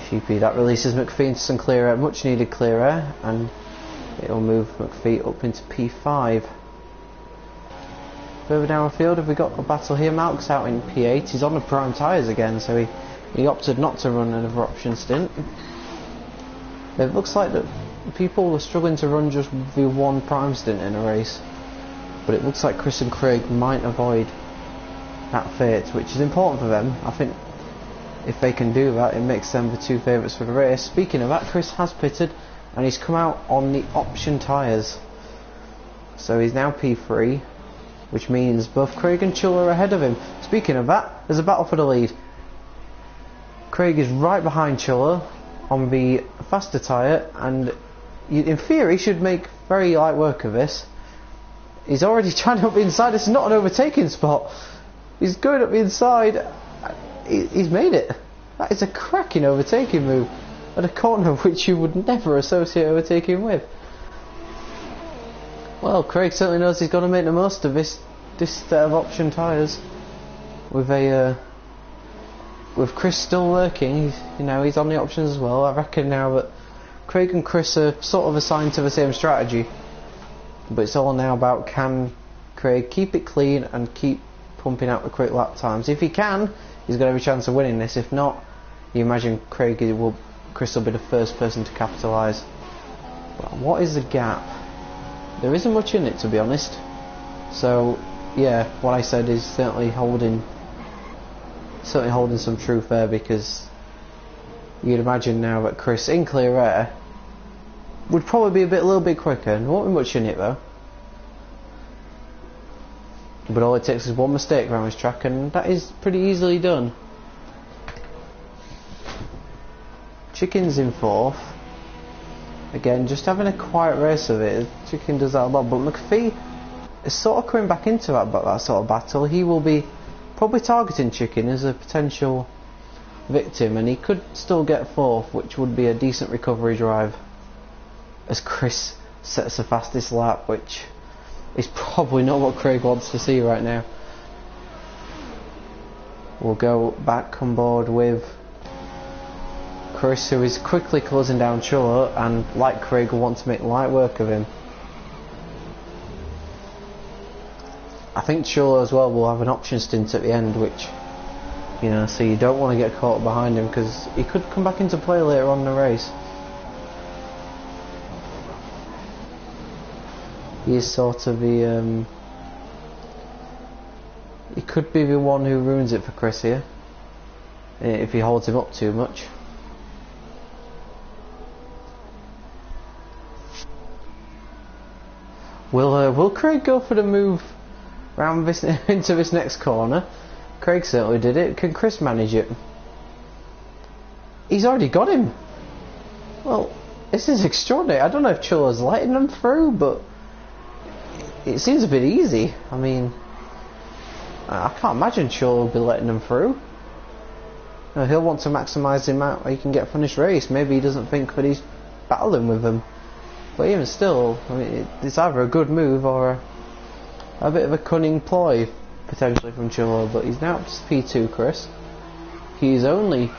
Sheepy. That releases McPhee into some clear air, much needed clear air, and it will move McPhee up into P5. Further down the field, have we got a battle here? Malk's out in P8. He's on the prime tyres again, so he opted not to run another option stint. It looks like that people were struggling to run just the one prime stint in a race, but it looks like Chris and Craig might avoid that fate, which is important for them. I think if they can do that, it makes them the two favourites for the race. Speaking of that, Chris has pitted and he's come out on the option tyres, so he's now P3, which means both Craig and Chull are ahead of him. Speaking of that, there's a battle for the lead. Craig is right behind Chuller on the faster tyre, and in theory should make very light work of this. He's already trying to up the inside. This is not an overtaking spot. He's going up the inside. He's made it. That is a cracking overtaking move at a corner which you would never associate overtaking with. Well, Craig certainly knows he's got to make the most of this set of option tyres. With Chris still lurking, he's on the options as well. I reckon now that Craig and Chris are sort of assigned to the same strategy, but it's all now about, can Craig keep it clean and keep pumping out the quick lap times. If he can, he's got every chance of winning this. If not, you imagine Chris will be the first person to capitalise. But what is the gap? There isn't much in it, to be honest. So yeah, what I said is certainly holding some truth there, because you'd imagine now that Chris in clear air would probably be a little bit quicker, and there won't be much in it though. But all it takes is one mistake around this track, and that is pretty easily done. Chicken's in fourth. Again, just having a quiet race of it. Chicken does that a lot, but McPhee is sort of coming back into that sort of battle. He will be probably targeting Chicken as a potential victim, and he could still get fourth, which would be a decent recovery drive, as Chris sets the fastest lap, which is probably not what Craig wants to see right now. We'll go back on board with Chris, who is quickly closing down Chuller, and like Craig will want to make light work of him. I think Chuller as well will have an option stint at the end, which, so you don't want to get caught behind him, because he could come back into play later on in the race. He is sort of the he could be the one who ruins it for Chris here, if he holds him up too much. Will Craig go for the move round this into this next corner? Craig certainly did it. Can Chris manage it? He's already got him. Well, this is extraordinary. I don't know if Chuller's letting them through, but it seems a bit easy. I mean, I can't imagine Chuller will be letting them through. He'll want to maximise the amount he can get from this race. Maybe he doesn't think that he's battling with them. But even still, I mean, it's either a good move or a bit of a cunning ploy, potentially, from Chuller. But he's now up to P2, Chris. He's only,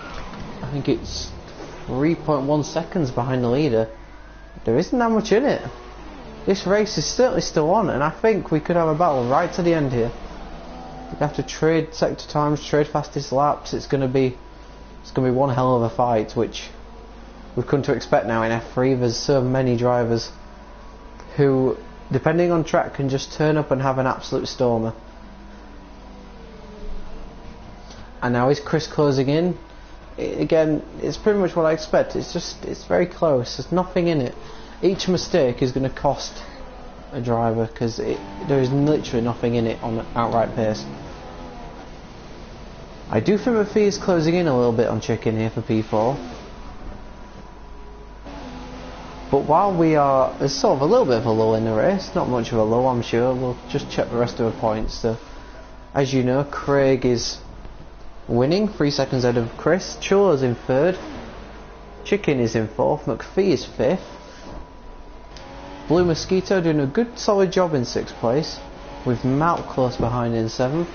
I think it's 3.1 seconds behind the leader. There isn't that much in it. This race is certainly still on, and I think we could have a battle right to the end here. We have to trade sector times, trade fastest laps. It's going to be one hell of a fight, which we've come to expect now in F3. There's so many drivers who, depending on track, can just turn up and have an absolute stormer. And now is Chris closing in? Again, it's pretty much what I expect. It's very close. There's nothing in it. Each mistake is going to cost a driver, because there is literally nothing in it on outright pace. I do think McPhee is closing in a little bit on Chicken here for P4. But while there's sort of a little bit of a lull in the race, not much of a lull, I'm sure. We'll just check the rest of the points. So, as you know, Craig is winning, 3 seconds ahead of Chris. Chula's in 3rd. Chicken is in 4th. McPhee is 5th. Blue Mosquito doing a good solid job in 6th place, with Malk close behind in 7th.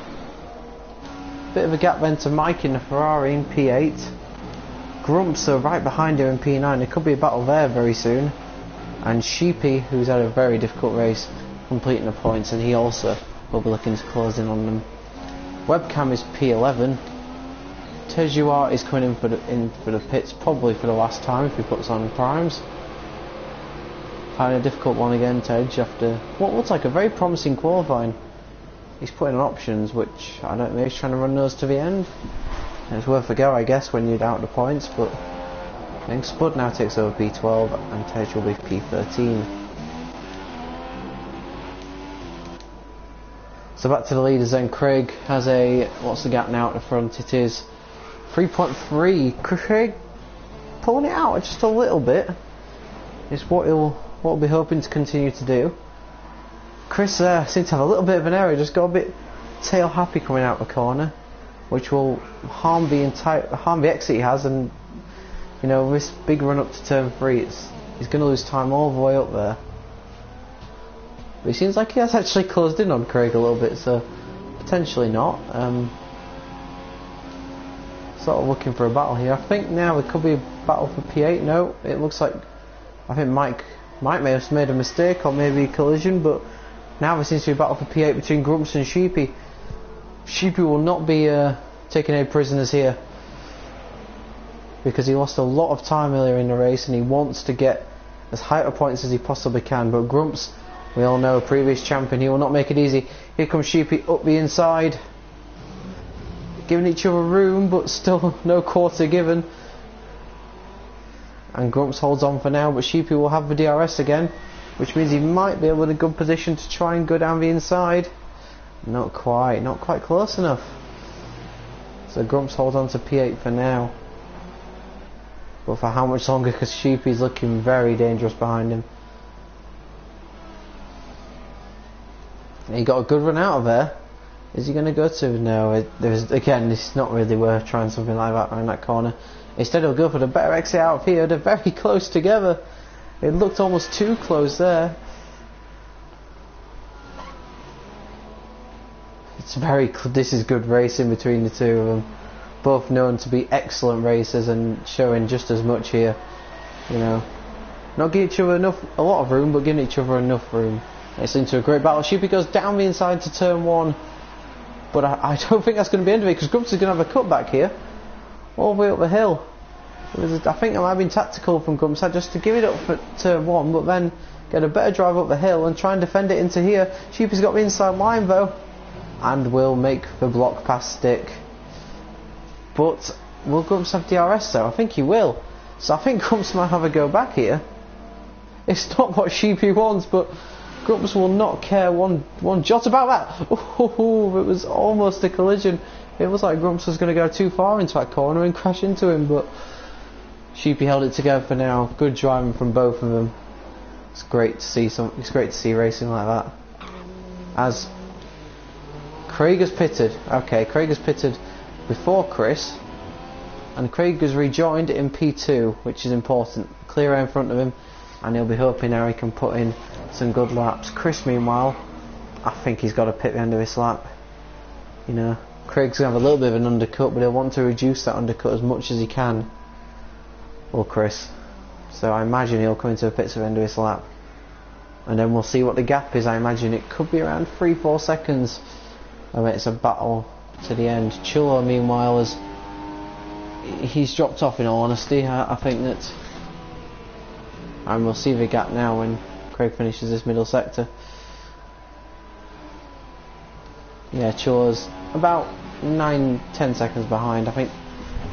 Bit of a gap then to Mike in the Ferrari in P8. Grumps are right behind him in P9. There could be a battle there very soon. And Sheepy, who's had a very difficult race, completing the points, and he also will be looking to close in on them. Webcam is P11. Tejuar is coming in for the pits, probably for the last time if he puts on primes. Finding a difficult one again, Tej, after what looks like a very promising qualifying. He's putting on options, which I don't know, he's trying to run those to the end. And it's worth a go, I guess, when you're down the points, but I think Spud now takes over P12 and Tej will be P13. So back to the leaders then. Craig has what's the gap now at the front? It is 3.3. Craig pulling it out just a little bit. It's what we'll be hoping to continue to do. Chris seems to have a little bit of an error, just got a bit tail happy coming out the corner, which will harm the exit he has, and you know, this big run up to turn 3, he's going to lose time all the way up there. But it seems like he has actually closed in on Craig a little bit, so potentially not. Sort of looking for a battle here. I think now it could be a battle for P8. No, it looks like I think Mike may have made a mistake or maybe a collision, but now there seems to be a battle for P8 between Grumps and Sheepy. Sheepy will not be taking any prisoners here, because he lost a lot of time earlier in the race and he wants to get as high a points as he possibly can. But Grumps, we all know, a previous champion, he will not make it easy. Here comes Sheepy up the inside, giving each other room, but still no quarter given. And Grumps holds on for now, but Sheepy will have the DRS again, which means he might be able in a good position to try and go down the inside. Not quite close enough. So Grumps holds on to P8 for now. But for how much longer, because Sheepy's looking very dangerous behind him. And he got a good run out of there. Is he going to go to? No, again, it's not really worth trying something like that around that corner. Instead he'll go for the better exit out of here. They're very close together. It looked almost too close there. This is good racing between the two of them. Both known to be excellent racers and showing just as much here. You know, not giving each other a lot of room, but giving each other enough room. It's into a great battle. Sheepy goes down the inside to turn 1, but I don't think that's going to be the end of it, because Grumps is going to have a cutback here, all the way up the hill. I think it might have been tactical from Grumps just to give it up for turn 1, but then get a better drive up the hill and try and defend it into here. Sheepy's got the inside line though, and will make the block pass stick. But will Grumps have DRS though? I think he will. So I think Grumps might have a go back here. It's not what Sheepy wants, but Grumps will not care one jot about that. Oh, it was almost a collision. It was like Grumps was going to go too far into that corner and crash into him, but Sheepy held it together for now. Good driving from both of them. It's great to see it's great to see racing like that. As Craig has pitted. Okay, Craig has pitted before Chris, and Craig has rejoined in P2, which is important. Clear air in front of him, and he'll be hoping now he can put in some good laps. Chris, meanwhile, I think he's got to pit the end of this lap. You know, Craig's going to have a little bit of an undercut, but he'll want to reduce that undercut as much as he can. Or Chris. So I imagine he'll come into the pits at the end of this lap. And then we'll see what the gap is. I imagine it could be around 3-4 seconds. I mean, it's a battle to the end. Chulo, meanwhile, he's dropped off, in all honesty. I think that, and we'll see the gap now when Craig finishes this middle sector. Yeah, Chulo's about 9-10 seconds behind. I think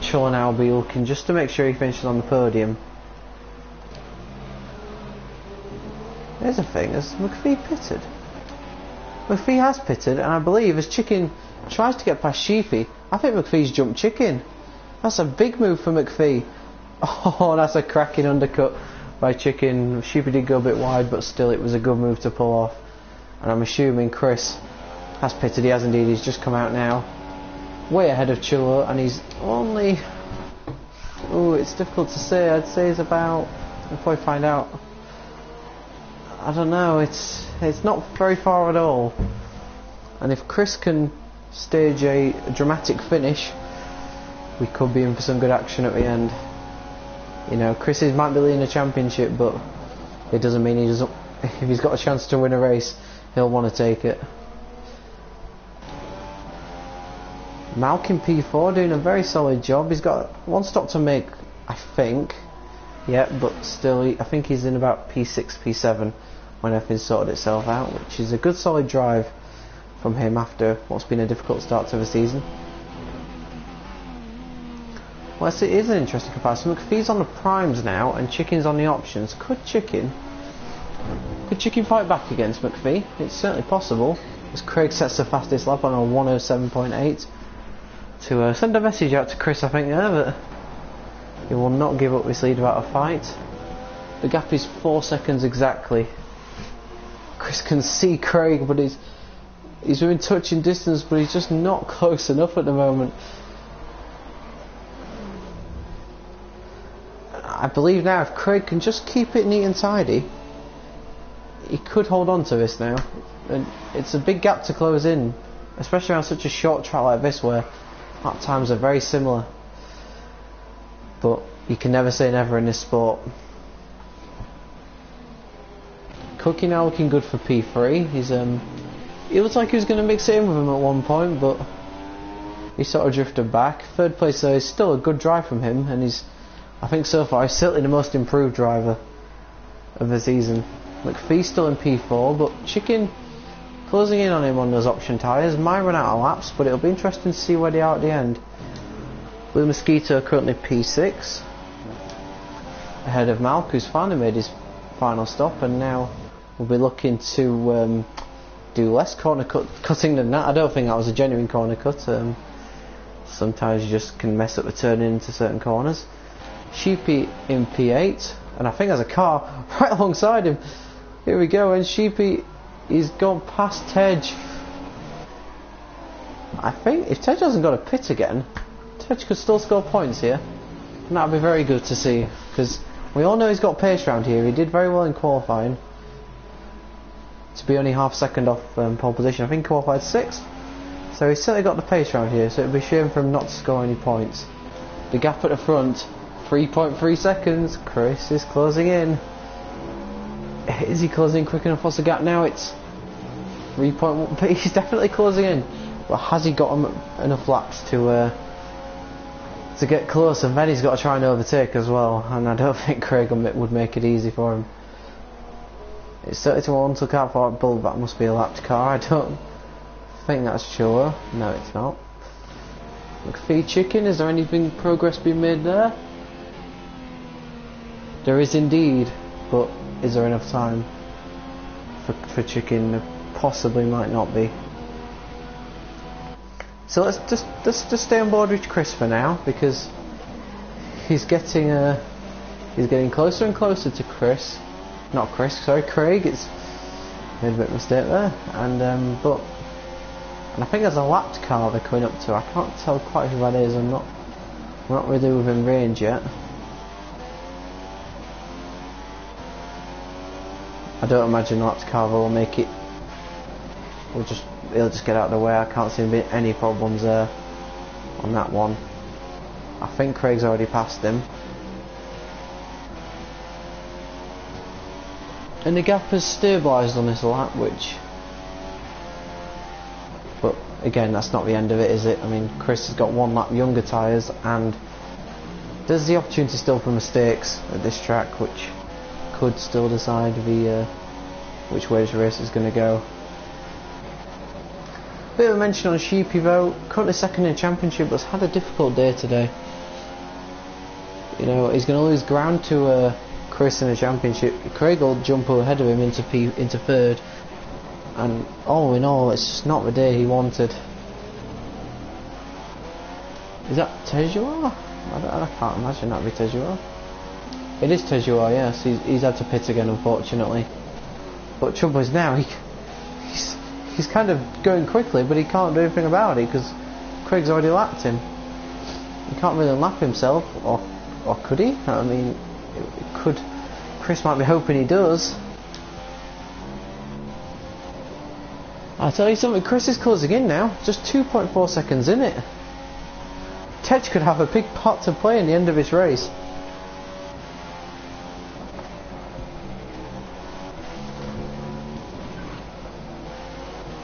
Chulo now will be looking just to make sure he finishes on the podium. Here's the thing, has McPhee pitted? McPhee has pitted, and I believe as Chicken tries to get past Sheepy, I think McPhee's jumped Chicken. That's a big move for McPhee. Oh, that's a cracking undercut by Chicken. Sheepy did go a bit wide, but still it was a good move to pull off. And I'm assuming Chris has pitted. He has indeed. He's just come out now. way ahead of Chilwell, and he's only... Oh, it's difficult to say. I'd say he's about... Before I find out... I don't know, it's not very far at all. And if Chris can stage a dramatic finish, we could be in for some good action at the end. You know, Chris might be leading a championship, but it doesn't mean he doesn't... If he's got a chance to win a race, he'll want to take it. Malkin P4 doing a very solid job. He's got one stop to make, I think. Yeah, but still, I think he's in about P6, P7 when everything's sorted itself out, which is a good solid drive from him after what's been a difficult start to the season. Well, it is an interesting comparison. McPhee's on the primes now and Chicken's on the options. Could Chicken fight back against McPhee? It's certainly possible, as Craig sets the fastest lap on a 107.8. To send a message out to Chris, I think, there, that he will not give up this lead without a fight. The gap is 4 seconds exactly. Chris can see Craig, but he's within touching distance, but he's just not close enough at the moment. I believe now if Craig can just keep it neat and tidy, he could hold on to this now. And it's a big gap to close in, especially on such a short track like this where lap times are very similar. But you can never say never in this sport. Cookie now looking good for P3. He looks like he was going to mix it in with him at one point, but he sort of drifted back. Third place though is still a good drive from him, and I think so far he's certainly the most improved driver of the season. McPhee still in P4, but Chicken closing in on him on those option tyres. Might run out of laps, but it'll be interesting to see where they are at the end. Blue Mosquito currently P6, ahead of Malk, who's finally made his final stop, and now we'll be looking to do less corner cutting than that. I don't think that was a genuine corner cut. Sometimes you just can mess up the turning into certain corners. Sheepy in P8, and I think there's a car right alongside him. Here we go, and Sheepy, he's gone past Tej. I think if Tej hasn't got a pit again, Tej could still score points here, and that would be very good to see, because we all know he's got pace around here. He did very well in qualifying to be only half second off pole position. I think he qualified 6th, so he's certainly got the pace around here, so it would be a shame for him not to score any points. The gap at the front, 3.3 seconds. Chris is closing in. Is he closing quick enough? What's the gap now? It's 3.1, but he's definitely closing in. But has he got enough laps to get close? And then he's got to try and overtake as well, and I don't think Craig would make it easy for him. It's 30-1 to car for Bull. That must be a lapped car. I don't think that's sure. No, it's not. McPhee Chicken, is there anything progress being made there? There is indeed, but is there enough time for Chicken? Possibly might not be. So let's just stay on board with Chris for now, because he's getting closer and closer to Chris. Not Chris, sorry, Craig. It's made a bit of a mistake there, and I think there's a lapped car they're coming up to. I can't tell quite who that is. I'm not really within range yet. I don't imagine lapped car will make it. He'll just get out of the way. I can't see any problems there on that one. I think Craig's already passed him. And the gap has stabilised on this lap, but again, that's not the end of it, is it? I mean, Chris has got 1 lap younger tyres, and there's the opportunity still for mistakes at this track, which could still decide which way this race is going to go. Bit of a mention on Sheepy though, currently second in the championship, but has had a difficult day today. You know, he's going to lose ground to Chris in the championship. Craig will jump ahead of him into third, and all in all, it's just not the day he wanted. Is that Tejuar? I can't imagine that'd be Tejuar. It is Tejuar, yes. He's had to pit again, unfortunately. But trouble is now he's kind of going quickly, but he can't do anything about it because Craig's already lapped him. He can't really lap himself, or could he? I mean, it could. Chris might be hoping he does. I tell you something, Chris is closing in now. Just 2.4 seconds in it. Tej could have a big part to play in the end of this race.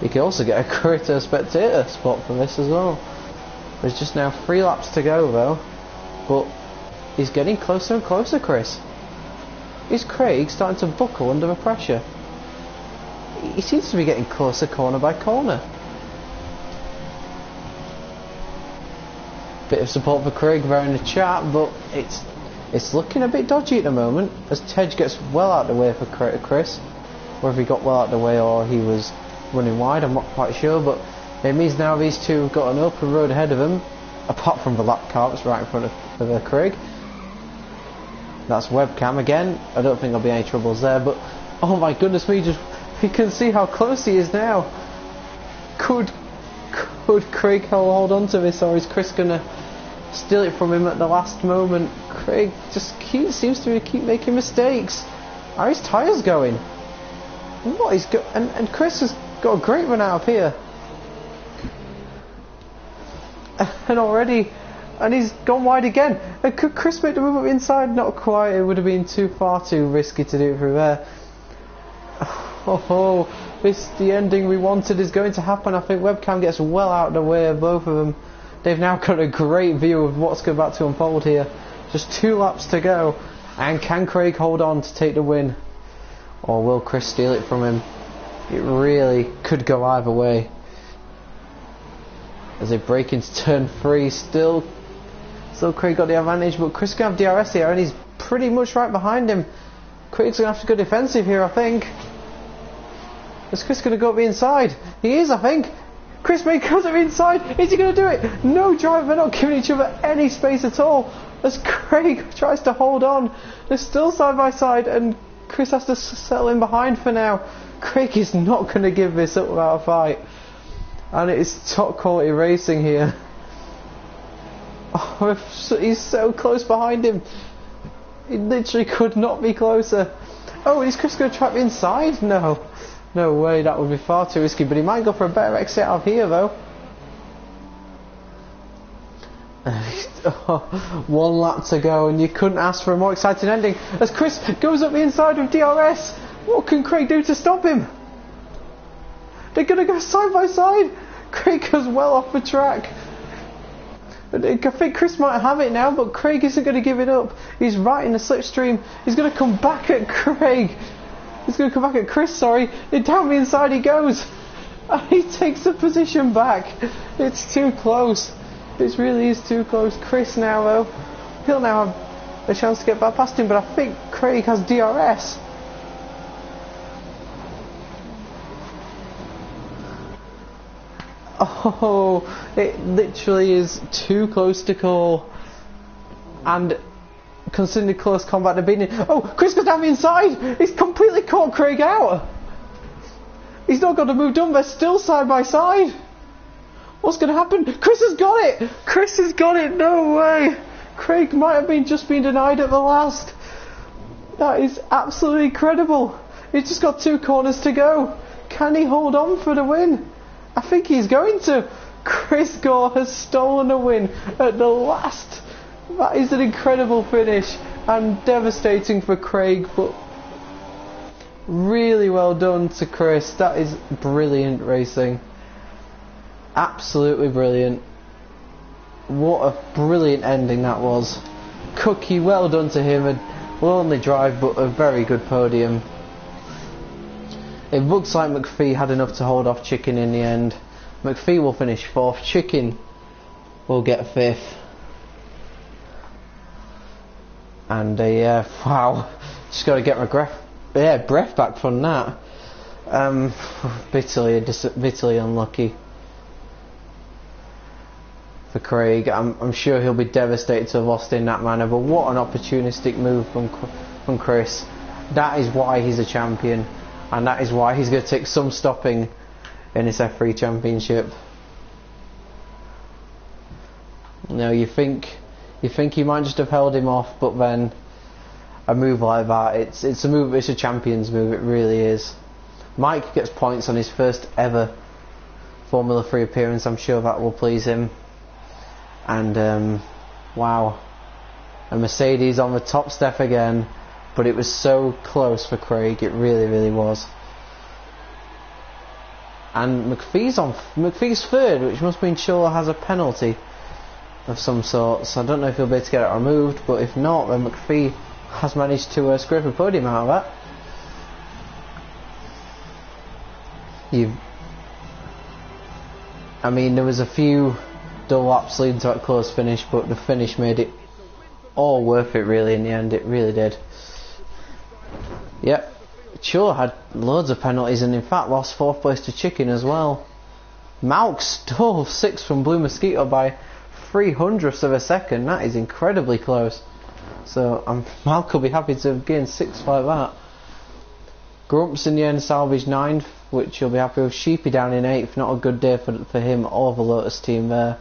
He could also get a creator spectator spot for this as well. There's just now 3 laps to go though, but he's getting closer and closer, Chris. Is Craig starting to buckle under the pressure? He seems to be getting closer corner by corner. Bit of support for Craig there in the chat, but it's looking a bit dodgy at the moment as Tej gets well out of the way for Chris. Whether he got well out of the way or he was running wide, I'm not quite sure, but it means now these two have got an open road ahead of them, apart from the lap car that's right in front of Craig. That's webcam again. I don't think there'll be any troubles there, but oh my goodness me, just you can see how close he is now. Could Craig hold on to this, or is Chris gonna steal it from him at the last moment? Craig just seems to keep making mistakes. Are his tyres going? What is and Chris has got a great run out of here. And he's gone wide again. And could Chris make the move up inside? Not quite. It would have been far too risky to do it through there. Oh, the ending we wanted is going to happen. I think webcam gets well out of the way of both of them. They've now got a great view of what's about to unfold here. Just 2 laps to go. And can Craig hold on to take the win? Or will Chris steal it from him? It really could go either way. As they break into turn 3, still Craig got the advantage, but Chris can have DRS here and he's pretty much right behind him. Craig's going to have to go defensive here, I think. Is Chris going to go up the inside? He is, I think. Chris may go up the inside. Is he going to do it? No drive, they're not giving each other any space at all. As Craig tries to hold on. They're still side by side and Chris has to settle in behind for now. Craig is not going to give this up without a fight. And it is top quality racing here. Oh, he's so close behind him. He literally could not be closer. Oh, is Chris going to trap inside? No. No way, that would be far too risky. But he might go for a better exit out of here though. 1 lap to go and you couldn't ask for a more exciting ending. As Chris goes up the inside of DRS. What can Craig do to stop him? They're going to go side by side. Craig goes well off the track. I think Chris might have it now, but Craig isn't going to give it up. He's right in the slipstream. He's going to come back at Craig. He's going to come back at Chris, sorry. And down the inside he goes. And he takes the position back. It's too close. It really is too close. Chris now, though, he'll now have a chance to get back past him, but I think Craig has DRS. Oh, it literally is too close to call. And considering close combat to beating. Oh, Chris goes down the inside. He's completely caught Craig out. He's not got to move done. They're still side by side. What's going to happen? Chris has got it. Chris has got it. No way. Craig might have just been denied at the last. That is absolutely incredible. He's just got 2 corners to go. Can he hold on for the win? I think he's going to. Chris Gore has stolen a win at the last. That is an incredible finish and devastating for Craig, but really well done to Chris. That is brilliant racing. Absolutely brilliant. What a brilliant ending that was. Cookie, well done to him. A lonely drive, but a very good podium. It looks like McPhee had enough to hold off Chicken in the end. McPhee will finish 4th. Chicken will get 5th. And wow, just got to get my breath back from that. Bitterly unlucky for Craig. I'm sure he'll be devastated to have lost in that manner. But what an opportunistic move from Chris. That is why he's a champion. And that is why he's going to take some stopping in this F3 Championship. You think he might just have held him off, but then a move like that, it's a move. It's a champion's move. It really is. Mike gets points on his first ever Formula 3 appearance. I'm sure that will please him. And wow, a Mercedes on the top step again, but it was so close for Craig. It really, really was. And McPhee's third, which must mean Chula has a penalty of some sort. So I don't know if he'll be able to get it removed, but if not, then McPhee has managed to scrape a podium out of that. I mean, there was a few dull laps leading to that close finish, but the finish made it all worth it really in the end. It really did. Yep. Chula had loads of penalties and in fact lost 4th place to Chicken as well. Malk stole 6th from Blue Mosquito by 300ths of a second. That is incredibly close. So Malk will be happy to have gained 6th like that. Grumps in the end salvaged 9th, which you'll be happy with. Sheepy down in 8th. Not a good day for him or the Lotus team there.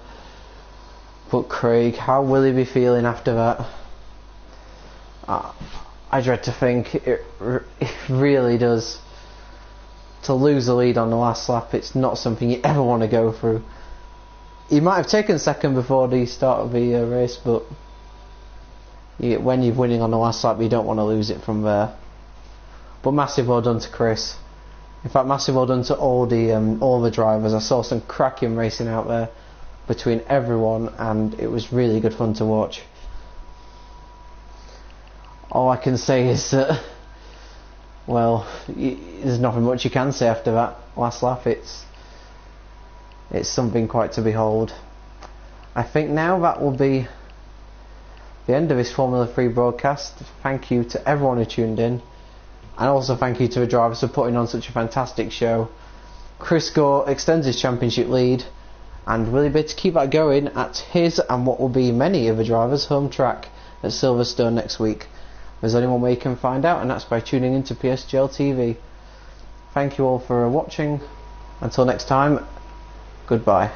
But Craig, how will he be feeling after that? I dread to think. It really does. To lose the lead on the last lap, it's not something you ever want to go through. He might have taken second before the start of the race, but when you're winning on the last lap, you don't want to lose it from there. But massive well done to Chris. In fact, massive well done to all the drivers. I saw some cracking racing out there between everyone, and it was really good fun to watch. All I can say is that, well, there's nothing much you can say after that last lap. It's something quite to behold. I think now that will be the end of this Formula 3 broadcast. Thank you to everyone who tuned in, and also thank you to the drivers for putting on such a fantastic show. Chris Gore extends his championship lead, and will he be able to keep that going at his and what will be many of the drivers' home track at Silverstone next week? There's only one way you can find out, and that's by tuning into PSGL TV. Thank you all for watching. Until next time, goodbye.